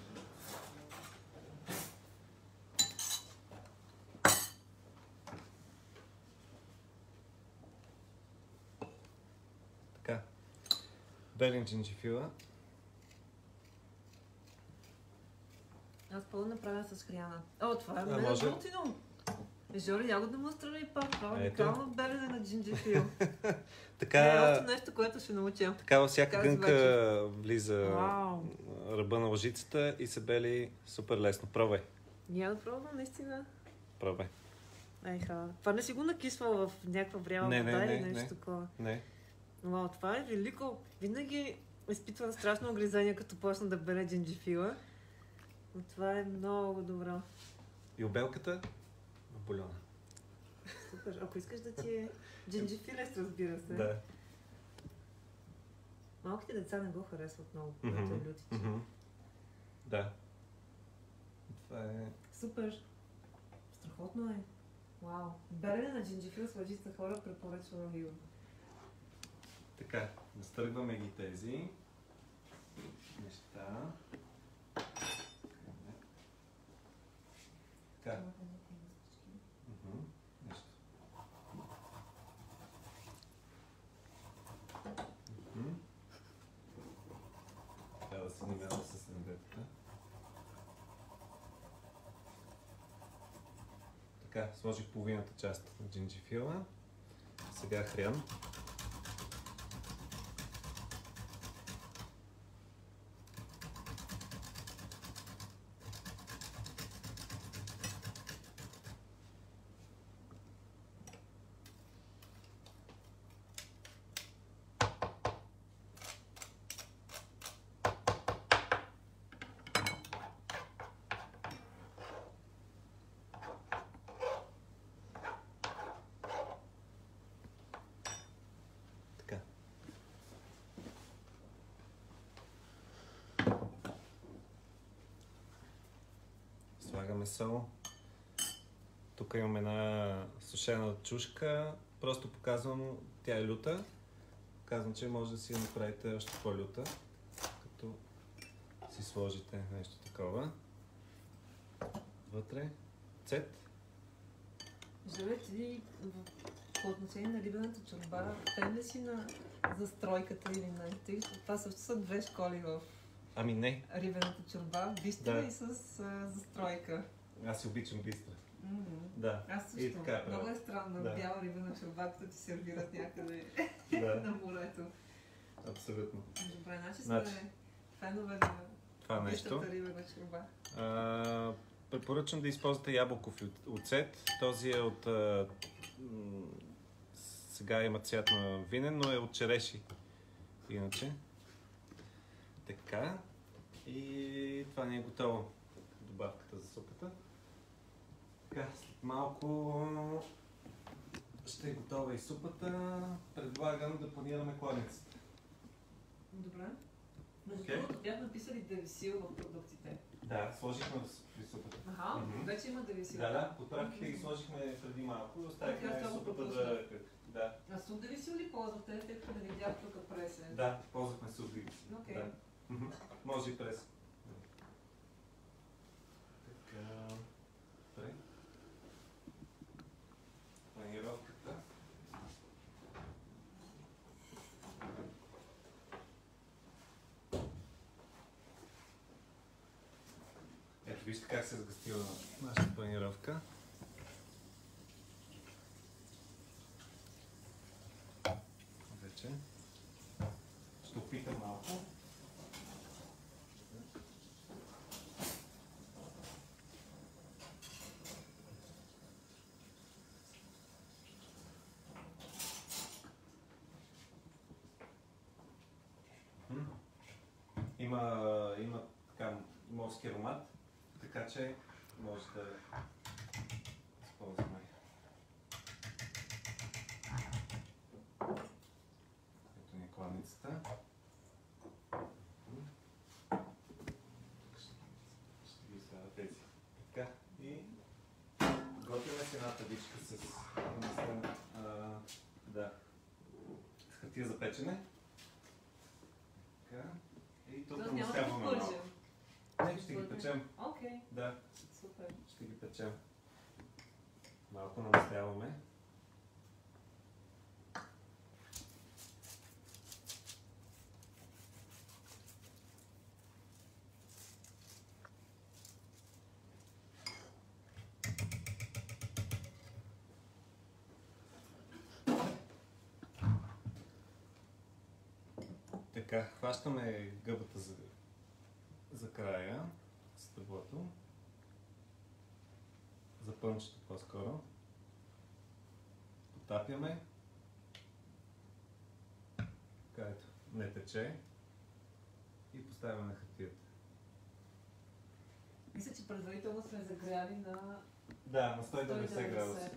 Така. Белен джинджифила. Аз пълно направя с хряна. О, това е А, много може. готино. Жори, я го демонстрирай пак. Това е Ето. уникално белене на джинджифил. Така, Не, още нещо, което ще науча. така във всяка Казва, гънка влиза Вау! ръба на лъжицата и се бели супер лесно. Пробвай. Я да пробвам, наистина. Пробвай. Еха. Това не си го накисвал в някаква вряла Не, вода не, или не, нещо не. такова? Не. Вау, това е велико. Винаги изпитвам страшно огризение, като почна да бере джинджифила. Но това е много добро. И обелката в бульона. Супер. Ако искаш да ти е джинджифилест, разбира се. Да. Малките деца не го харесват много, когато е лютиче. Мгм. Да. Това е... Супер. Страхотно е. Вау. Берене на джинджифил с лъжица хора препоръчвам ви го. Така, настъргваме ги тези неща. Така. Мгм. Нещо. Мгм. Трябва да се внимава с небетата. Така, сложих половината част на джинджифила. Сега хрян. Така. Слагаме сол. Тук имам една сушена чушка. Просто показвам, тя е люта. Казвам, че може да си я направите още по-люта, като си сложите нещо такова. Вътре. Цет. Жъле, ти по отношение на рибената чорба, фен ли си на застройката или не? Тъй, това също са две школи в Ами не, рибената чорба. Бистра Да. и с застройка. аз си обичам бистра. Мгм. Да. Аз И също. така е Много правя. е странно Да. бяла рибена чорба, като ти сервират някъде Да, на морето. абсолютно. Добре, значи Значи, сме фенове на Това нещо. бистрата рибена чорба. Препоръчвам да използвате ябълков оцет. Този е от... сега има цвят на винен, но е от череши. Иначе. Така. И това ни е готово. Добавката за супата. Така, след малко ще е готова и супата. Предлагам да планираме кладенците. Добре. Между Окей. другото, бях написали девисил в продуктите. Да, сложихме при супата. Аха, Мгм. вече има девисил. Да, подправките ги сложихме преди малко и Така, оставихме това го супата пропусна. да... Да, А суп девисил ли ползвате, тъй като не видях тук пресен? да, ползвахме субдивис. Окей. Да. Мгм. Може и през. Вижте как се е сгъстила нашата планировка. Вече. Ще опитам малко. Има така морски аромат, така че може да използваме. Ето ни кладницата. Ще ги слагя тези. Така и готвяме с една табичка с с хартия за печене. Така. И тук Тоест няма да наместяваме го малко. пържим. Не, ще ги печем. Окей, Да, супер. ще ги печем. Малко наместяваме. Така, хващаме гъбата за края, стъблото, за пънчето по-скоро. Потапяме. Така ето, не тече. И поставяме на хартията. Мисля, че предварително сме загряли на Да, на 190 градуса.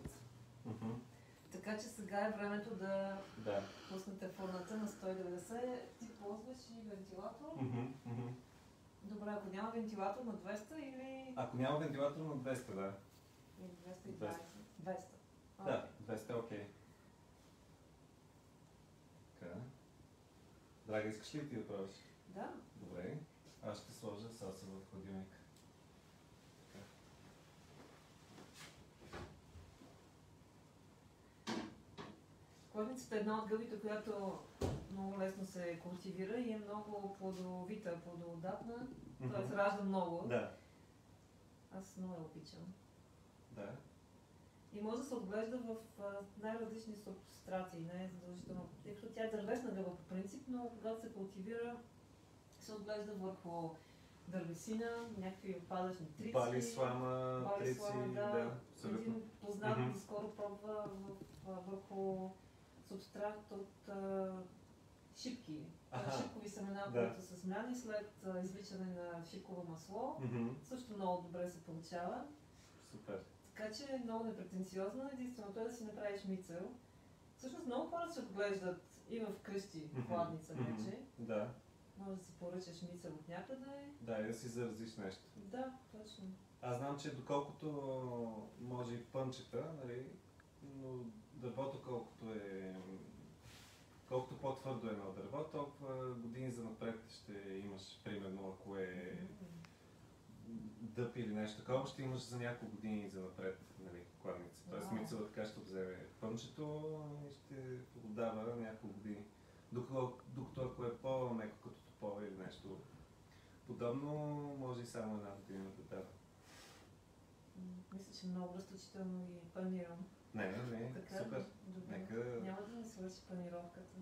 Мгм. Така че сега е времето да Да. пуснете фурната на 190. Ти ползваш и вентилатор. Мгм, мгм. Добре, ако няма вентилатор на 200 или... Ако няма вентилатор на 200, да. Или 220? 200. Да, 200 е окей. Така. Драга, искаш ли ти да правиш? Да. Добре. Аз ще сложа соса в хладилника. Така. Кладницата е една от гъбите, която много лесно се култивира и е много плодовита, плодоодатна. Т.е. ражда много. Да, Аз много я обичам. да. И може да се отглежда в най-различни субстрати, не е задължително. Тъй като тя е дървесна гъба по принцип, но когато се култивира, се отглежда върху дървесина, някакви отпадъчни трици. Бали, слама, трици, да, абсолютно. Един познат Мгм. доскоро пробва върху субстрат от шипки. Аха. Шипкови семена, Да. които са смляни след извличане на шипково масло. Мгм. Също много добре се получава. Супер. Така че е много непретенциозно. Единственото е да си направиш мицел. Всъщност много хора се отглеждат и в къщи, Мгм. хладница Мгм. вече. Да, Може да си поръчаш мицел от някъде. да, и да си заразиш нещо. Да, точно. Аз знам, че доколкото може и пънчета, нали, но дървото колкото по-твърдо е едно дърво, толкова години за напред ще имаш, примерно, ако е дъб или нещо такова, ще имаш за няколко години за напред, нали, кладница. Тоест Вау. мицела така ще вземе пънчето и ще отдава няколко години. Докато ако е по-меко като топола или нещо подобно, може и само една година да дава. Мисля, че много разточително ги планирам. Не, Така, супер. добре. Нека Няма да ми свърши планировката.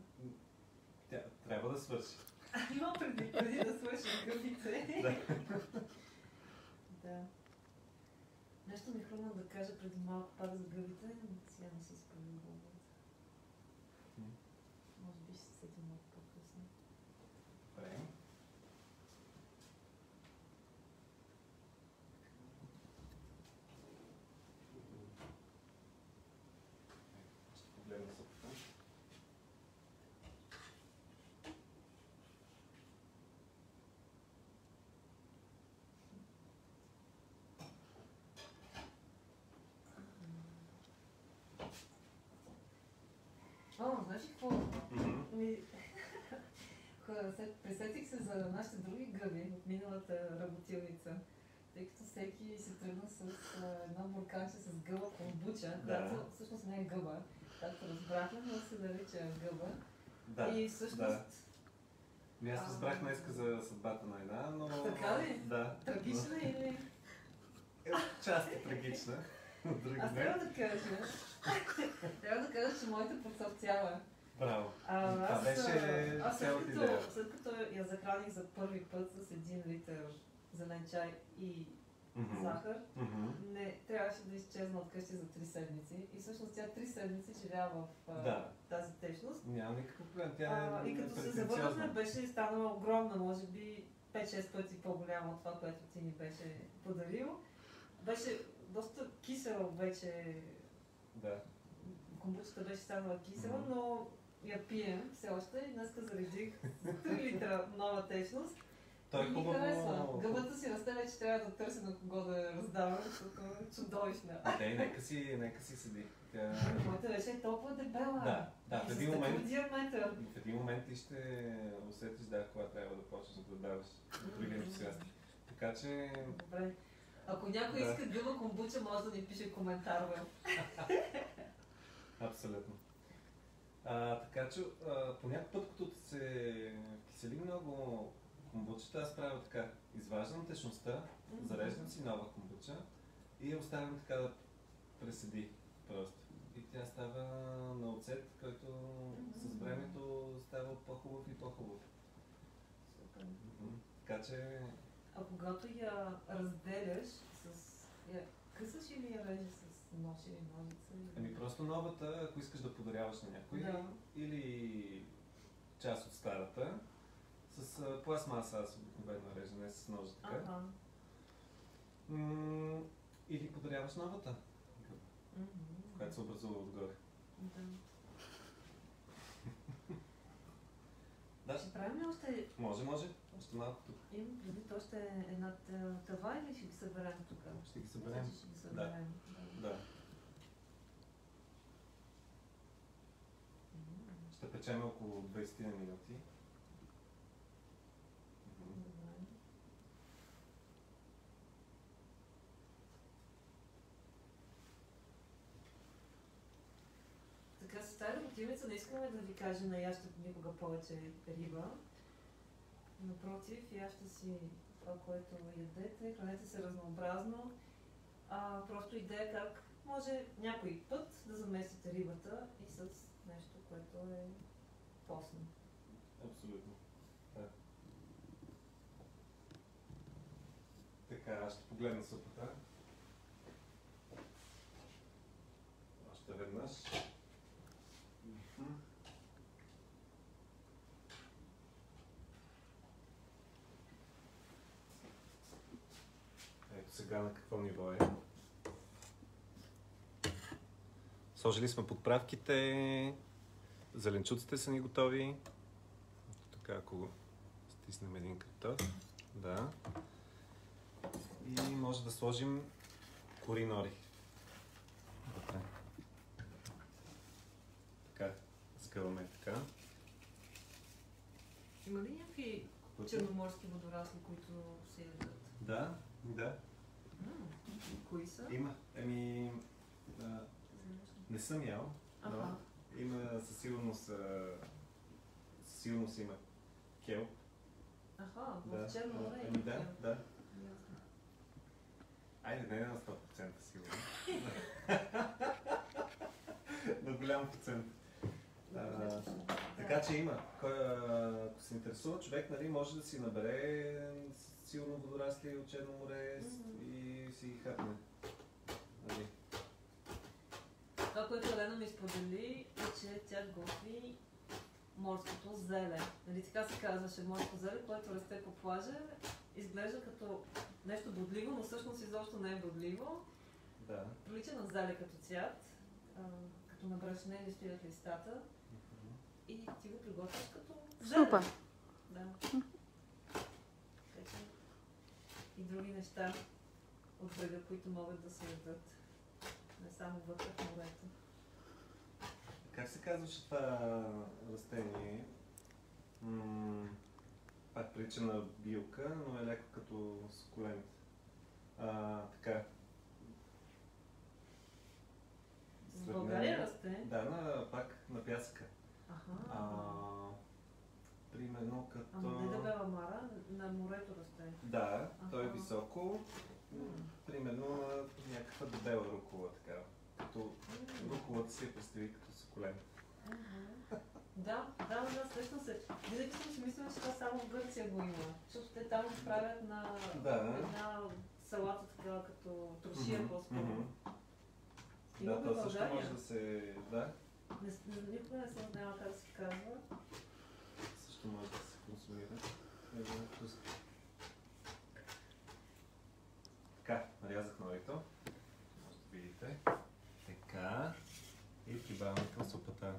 тя трябва да свърши. Има преди да свърши гъбите. Да. Да. Нещо ми хрумна да кажа преди малко пак за гъбите, но сега не се изправя в главата. Може би ще се сетим малко по-късно. Добре. Ще погледна супата. О, знаеш ли какво? Ми, присетих се за нашите други гъби от миналата работилница, тъй като всеки се тръгна с едно бурканче с гъба комбуча, която всъщност не е гъба, както разбрахме, но се нарича гъба. Да. И всъщност, Да. Аз разбрах днеска за съдбата на една, но... Така ли? Да. трагична или... част трагична, от други Аз не. трябва да кажа, че моята процъфтява. Браво. Това беше аз цялата идея. след като я захраних за първи път с 1 литър зелен чай и захар, не трябваше да изчезна от къщи за 3 седмици. И всъщност тя 3 седмици живя в тази течност. Няма никакъв проблем. Тя е И като се претенциозна. завърнахме, беше станала огромна, може би 5-6 пъти по-голяма от това, което ти ни беше подарил. Беше доста кисела вече. Да. Комбучата беше станала кисела, но я пием все още и днеска заредих 3 литра нова течност. Той е и ми хубаво. харесва. Гъбата си расте, вече трябва да търся на кого да я раздавам, защото е чудовищна. Нека си седи. Тя... Моята вече е толкова дебела. Да, в И един с момент... такъв диаметър. В един момент ти ще усетиш кога трябва да почнеш да даваш други ентусиасти. Така че... Добре. Ако някой иска гъба комбуча, може да ни пише коментар. Абсолютно. Така че, по някакъв път, като се кисели много комбучата, аз правя така. Изваждам течността, зареждам си нова комбуча и я оставям така да преседи просто. И тя става на оцет, който с времето става по-хубав и по-хубав. Така че... А когато я разделяш, я късаш или я режеш с нож или ножица? Просто новата, ако искаш да подаряваш на някой, или част от старата, с пластмаса аз обикновено режа, не с ножа така. Или подаряваш новата, която се образува отгоре. Да. Ще правим ли още... Може. Още малко тук. Имам предвид още една тава или ще ги съберем тук? Ще ги съберем. Ще ги съберем. Да. Ще печем около 20 минути. Така, с тази готивница не искаме да ви кажем на ящето никога повече риба. Напротив, яща си това, което ядете, хранете се разнообразно. Просто идея как може някой път да заместите рибата и с нещо, което е постно. Абсолютно. Да. Така, аз ще погледна супата. Още веднъж. Ето сега на какво ниво е. Сложили сме подправките, зеленчуците са ни готови. Така, ако стиснем един картоф, да. И може да сложим коринори. Добре. Така, скъваме така. Има ли някакви черноморски водорасли, които се ядат? Да. Кои са? Има. Не съм ял, но има със сигурност има келп. В Черно море има келп. Да. Айде, не на 100% сигурно. На голям процент. Така че има. Ако се интересува човек, нали, може да си набере силно водорасли от Черно море и си ги хапне. Нали. Това, което Елена ми сподели, е, че тя готви морското зеле. Нали така се казваше морско зеле, което расте по плажа. Изглежда като нещо бодливо, но всъщност изобщо не е бодливо. Да. Прилича на зеле като цвят, като на брашнели стоят листата. И ти го приготвяш като зеле. Супер! Да. И други неща от брега, които могат да се ядат. Не само вътре в морето. Как се казваше това растение? Пак прилича на билка, но е леко като сукулент. Така. В България расте? Да, пак на пясъка. Примерно като... Ама не дебела мара, на морето расте. Да, той е високо Примерно някаква дебела рукола, така. Като руколата си я представи като сукулент. Да, срещам се. Винаги съм си мислила, че това само в Гърция го има. Защото те там го правят на една салата така, като трошия по-скоро. Да, това също може да се... Да. Никога не съм знала как да се казва. Също може да се консумира. Така, нарязах норито. Може да видите. Така. И прибавяме към супата.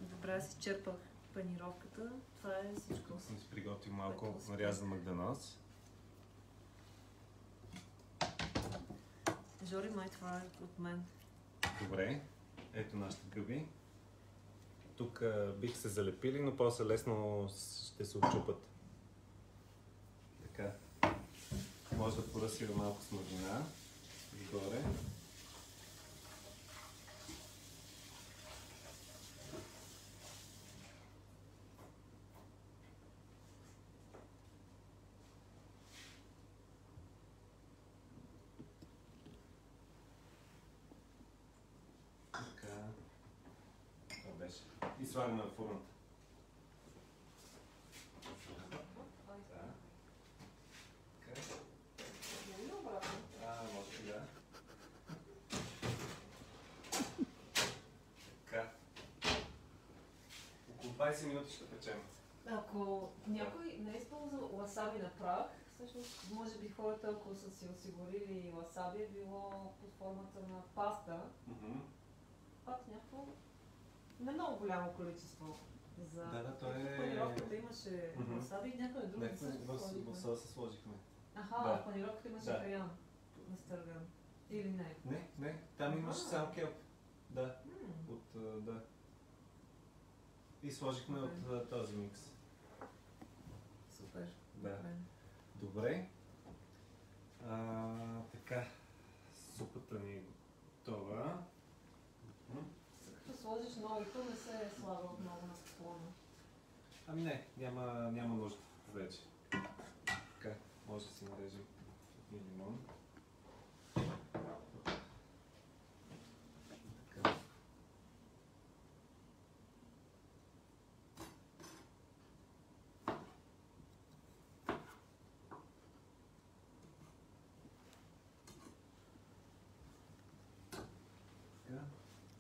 Добре, си черпах панировката. Това е всичко. Съм си приготвил малко нарязан магданоз. Жори, май това е от мен. Добре. Ето нашите гъби. Тук бих се залепили, но после лесно ще се отчупат. Така. Може да поръсим малко с мазнина. Отгоре. И слагаме в фурната. Може да. Така. Около 20 минути ще печем. Ако някой не е използвал ласаби на прах, всъщност може би хората, ако са си осигурили ласаби, е било под формата на паста. Пак някакво не много голямо количество. Да, то е... Панировката имаше васаби и някой друг в соса сложихме. В панировката имаше каян настърган. Или не? Не. Там имаше само келп. Да. Да. И сложихме от този микс. Супер. Да. Добре. Така. Супата ни е готова. Като сложиш новито, не се слага отново на склона. Ами не, няма нужда вече. Така, може да си нарежем лимон. Така.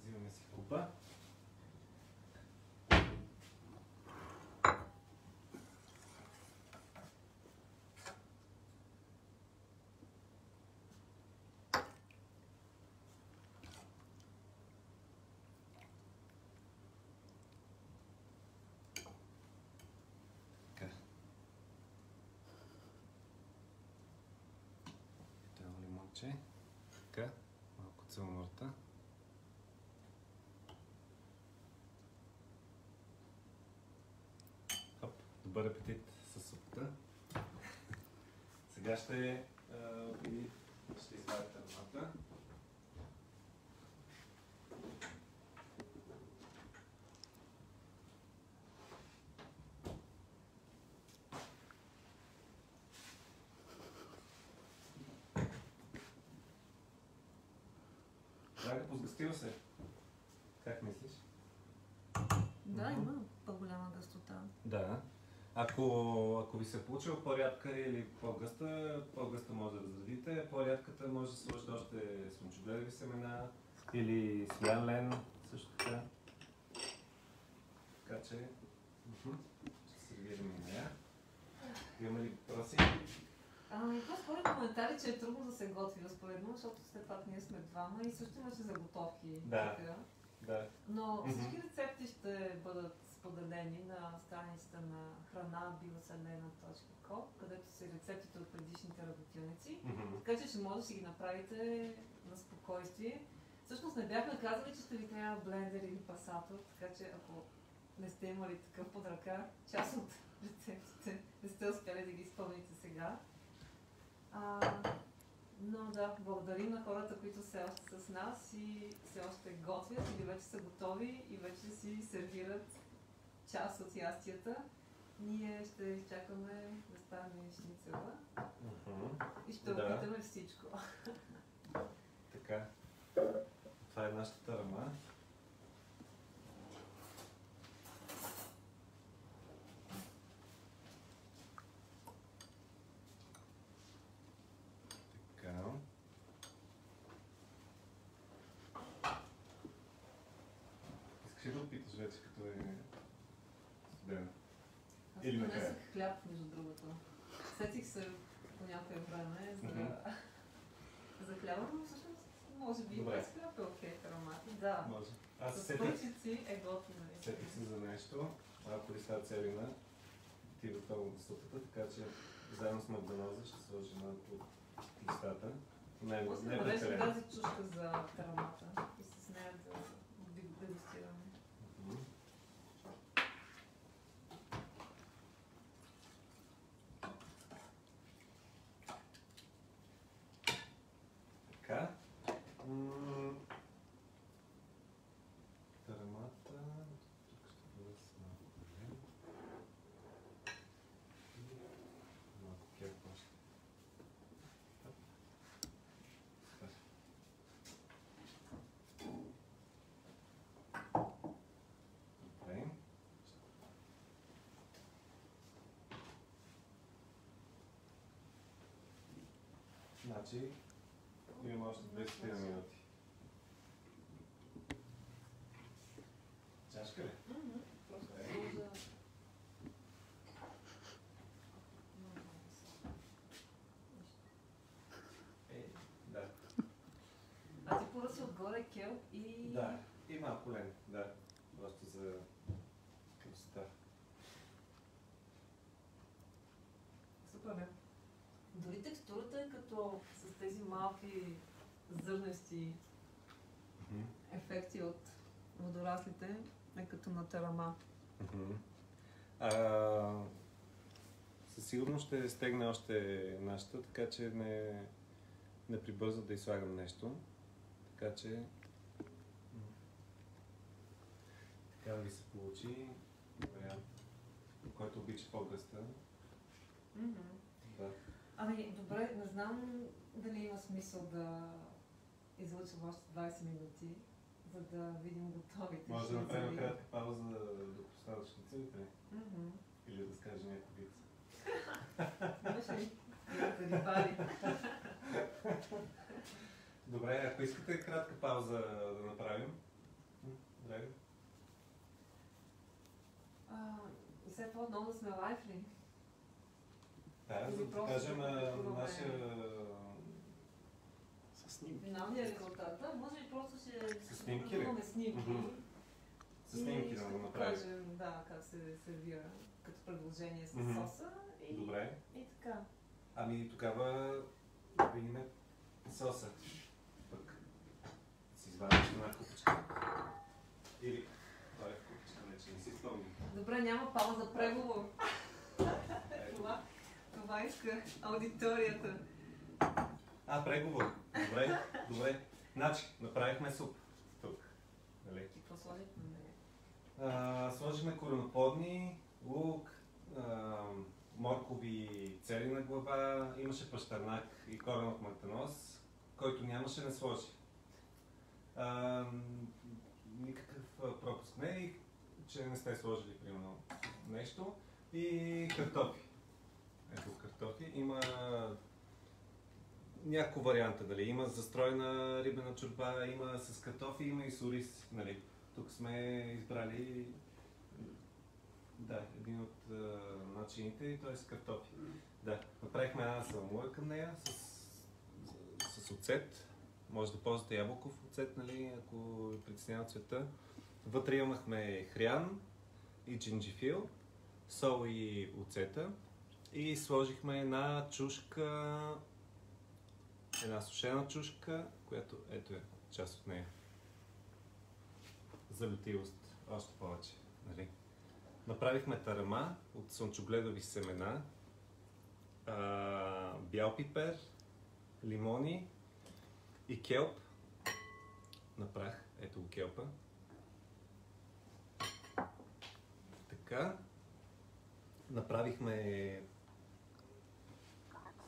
Взимаме си купа. Лимонче. Така, малко целоморта. Хоп, добър апетит със супата. Сега ще извадите аромата. Драга, позгъстил се. Как мислиш? Да, има по-голяма гъстота. Да. Ако ви се е получила по-рядка или по-гъста може да раздадите. По-рядката може да сложите още слънчогледови семена или свян лен, също така. Така че ще сервираме и нея. Имаме ли въпроси? По-скоро коментари, че е трудно да се готви разпоредно, защото все пак ние сме двама и също имаше заготовки. Да. Но всички рецепти ще бъдат споделени на страницата на храна.bioselena.com, където са рецептите от предишните работилници. Така че ще може да си ги направите на спокойствие. Всъщност не бяхме казали, че ще ви трябва блендер или пасатор, така че ако не сте имали такъв под ръка, част от рецептите не сте успяли да ги изпълните сега. Но да, благодарим на хората, които все още са с нас и все още готвят или вече са готови и вече си сервират част от ястията. Ние ще изчакаме да стане шницела и ще опитаме всичко. Така. Това е нашата тарама. Така. Искаш ли да опиташ вече, като е студена? Аз Или понесох накрая? хляб, между другото. Сетих се по някое време за хляба, но всъщност може би Добре. без хляб е окей в аромата. Да, Може. Аз с сетих пръчици е готино. Сетих се за нещо. Малко листа целина. Ти готово до супата, така че заедно с магданоза ще сложим малко от листата. Не После е нарежем прекалено. тази чушка за тарамата и с нея да дегустираме. Мгм. Така. Тарамата. Тук ще бъде с малко олия. И малко кеп още. Супер. Добре. Значи, имаме още 200 минути. Чашка ли? Просто Добре. сложа... Да. А ти поръси отгоре кел и... Да. И малко лен. Да. Просто за красота. Супер, бе. Дори текстурата е като с тези малки зърнести ефекти от водораслите, е като на тарама. Със сигурност ще стегне още нашата, така че не прибърза да изслагам нещо. Така че така да ви се получи вариант, който обича по-гъста. Да. Ами, добре, не знам дали има смисъл да излъчвам още 20 минути, за да видим готовите. Може да направим шницели. кратка пауза докато станат шницелите Мгм. или да скажа някой вид. Имаш ли? Да рибари. Добре, ако искате кратка пауза да направим. Драго? И след това отново да сме лайф ли? Да, за Или да просто кажем да на публикуваме. нашия... Финалният резултат, да, може би просто ще С снимки ли? публикуваме снимки. Мгм. С снимки и да ще го направим. покажем, да, как се сервира като предложение с Мгм. соса и, Добре. и така. Ами тогава да видим соса. Пък си извадим една купичка. Или това е купичка, вече не си спомням. Добре, няма пауза за преговор. Ето. Това иска аудиторията. Преговор. Добре, добре. Значи, направихме суп. Тук. Нали? И какво сложихме на нея? Сложихме кореноплодни, лук, моркови цели на глава, имаше пащарнак и коренов мактаноз, който нямаше не сложи. Никакъв пропуск не е, че не сте сложили примерно нещо. И картофи. Ето картофи. Има няколко варианта, нали? Има застройна рибена чорба, има с картофи, има и с ориз, нали? Тук сме избрали един от начините, т.е. с картофи. Да, направихме една саламура към нея с оцет. Може да ползвате ябълков оцет, нали, ако ви притеснява цвета. Вътре имахме хрян и джинджифил, сол и оцета. И сложихме една чушка, една сушена чушка, която ето е част от нея. За лютивост още повече, нали? Направихме тарама от слънчогледови семена, бял пипер, лимони и келп на прах. Ето го келпа. Така. Направихме...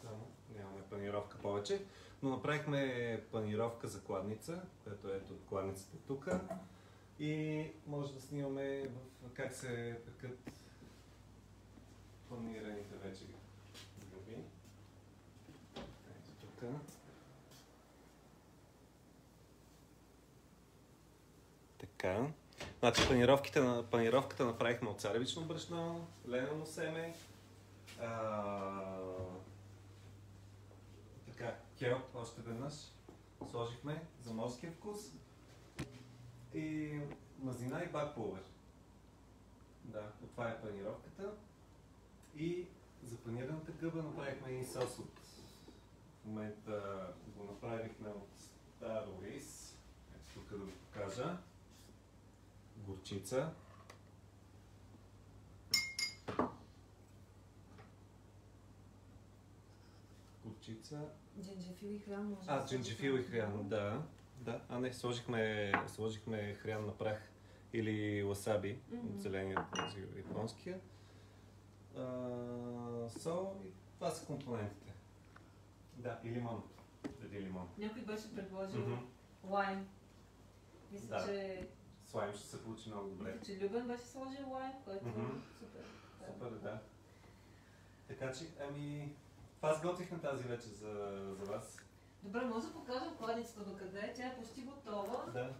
Само нямаме панировка повече, но направихме панировка за кладница, която ето кладницата тук. И може да снимаме как се пекат панираните вече гъби. Ето тук. Така. Значи панировката направихме от царевично брашно, ленено семе, така, келп още веднъж сложихме за морския вкус и мазнина и бак пулвер. Да, това е панировката. И за панираната гъба направихме и сос от... В момента го направихме от старо рис. Ето тук да го покажа. Горчица. Горчица. Джинджифил и хрян може. Джинджифил и хрян, да. Да. Не, сложихме хрян на прах или васаби от зеления, японския. Сол и това са компонентите. Да, и лимон. Преди лимон. Някой беше предложил лайм. Мисля, Да. че... С лайм ще се получи много добре. Мисля, че Любен беше сложил лайм, което е супер. Супер, да. Така че, това сготвихме тази вечер за вас. Добре, може да покажем кладницата до къде е. Тя е почти готова. Да.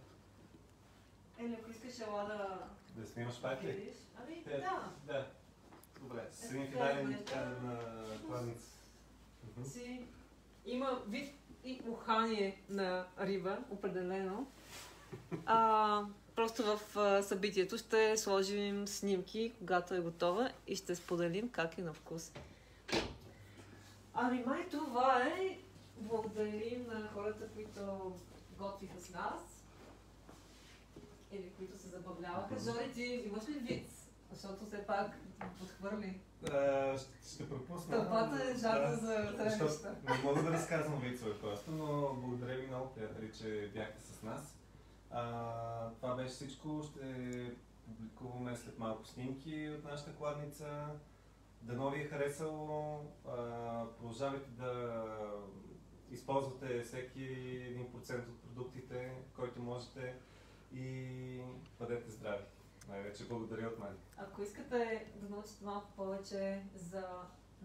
Ели, ако искаш ела Да снимаш пак ли? видиш. Да. Да. Добре, с един Ето, финален да. на кладница. Си има вид и ухание на риба, определено. Просто в събитието ще сложим снимки, когато е готова и ще споделим как е на вкус. Май това е. Благодарим на хората, които готвиха с нас. Или които се забавляваха. Жори, ти имаш ли виц? Защото все пак подхвърли. Ще пропусна. Тълпата е жадна за среща. Не мога да разказвам вицове просто, но благодаря ви много, приятели, че бяхте с нас. Това беше всичко. Ще публикуваме след малко снимки от нашата кладница. Дано ви е харесало. Продължавайте да използвате всеки 1% от продуктите, който можете, и бъдете здрави. Най-вече благодаря от мен. Ако искате да научите малко повече за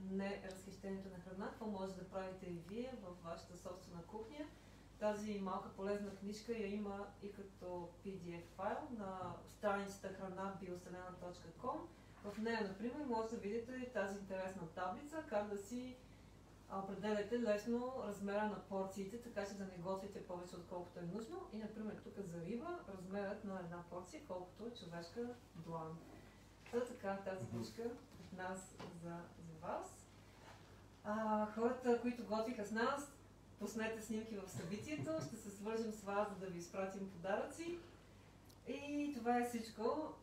неразхищението на храна, какво може да правите и вие във вашата собствена кухня, тази малка полезна книжка я има и като PDF файл на страницата храна.bioselena.com. В нея, например, може да видите тази интересна таблица, как да си определяте лесно размера на порциите, така че да не готвите повече отколкото е нужно. И, например, тук за риба размерът на една порция, колкото е човешка длан. Така, тази книжка от нас за вас. Хората, които готвиха с нас, пуснете снимки в събитието, ще се свържем с вас, за да ви изпратим подаръци. И това е всичко.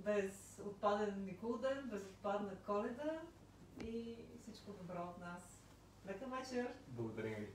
Без отпаден Николден, без отпадна Коледа и всичко добро от нас. Лека вечер! Благодарим ви.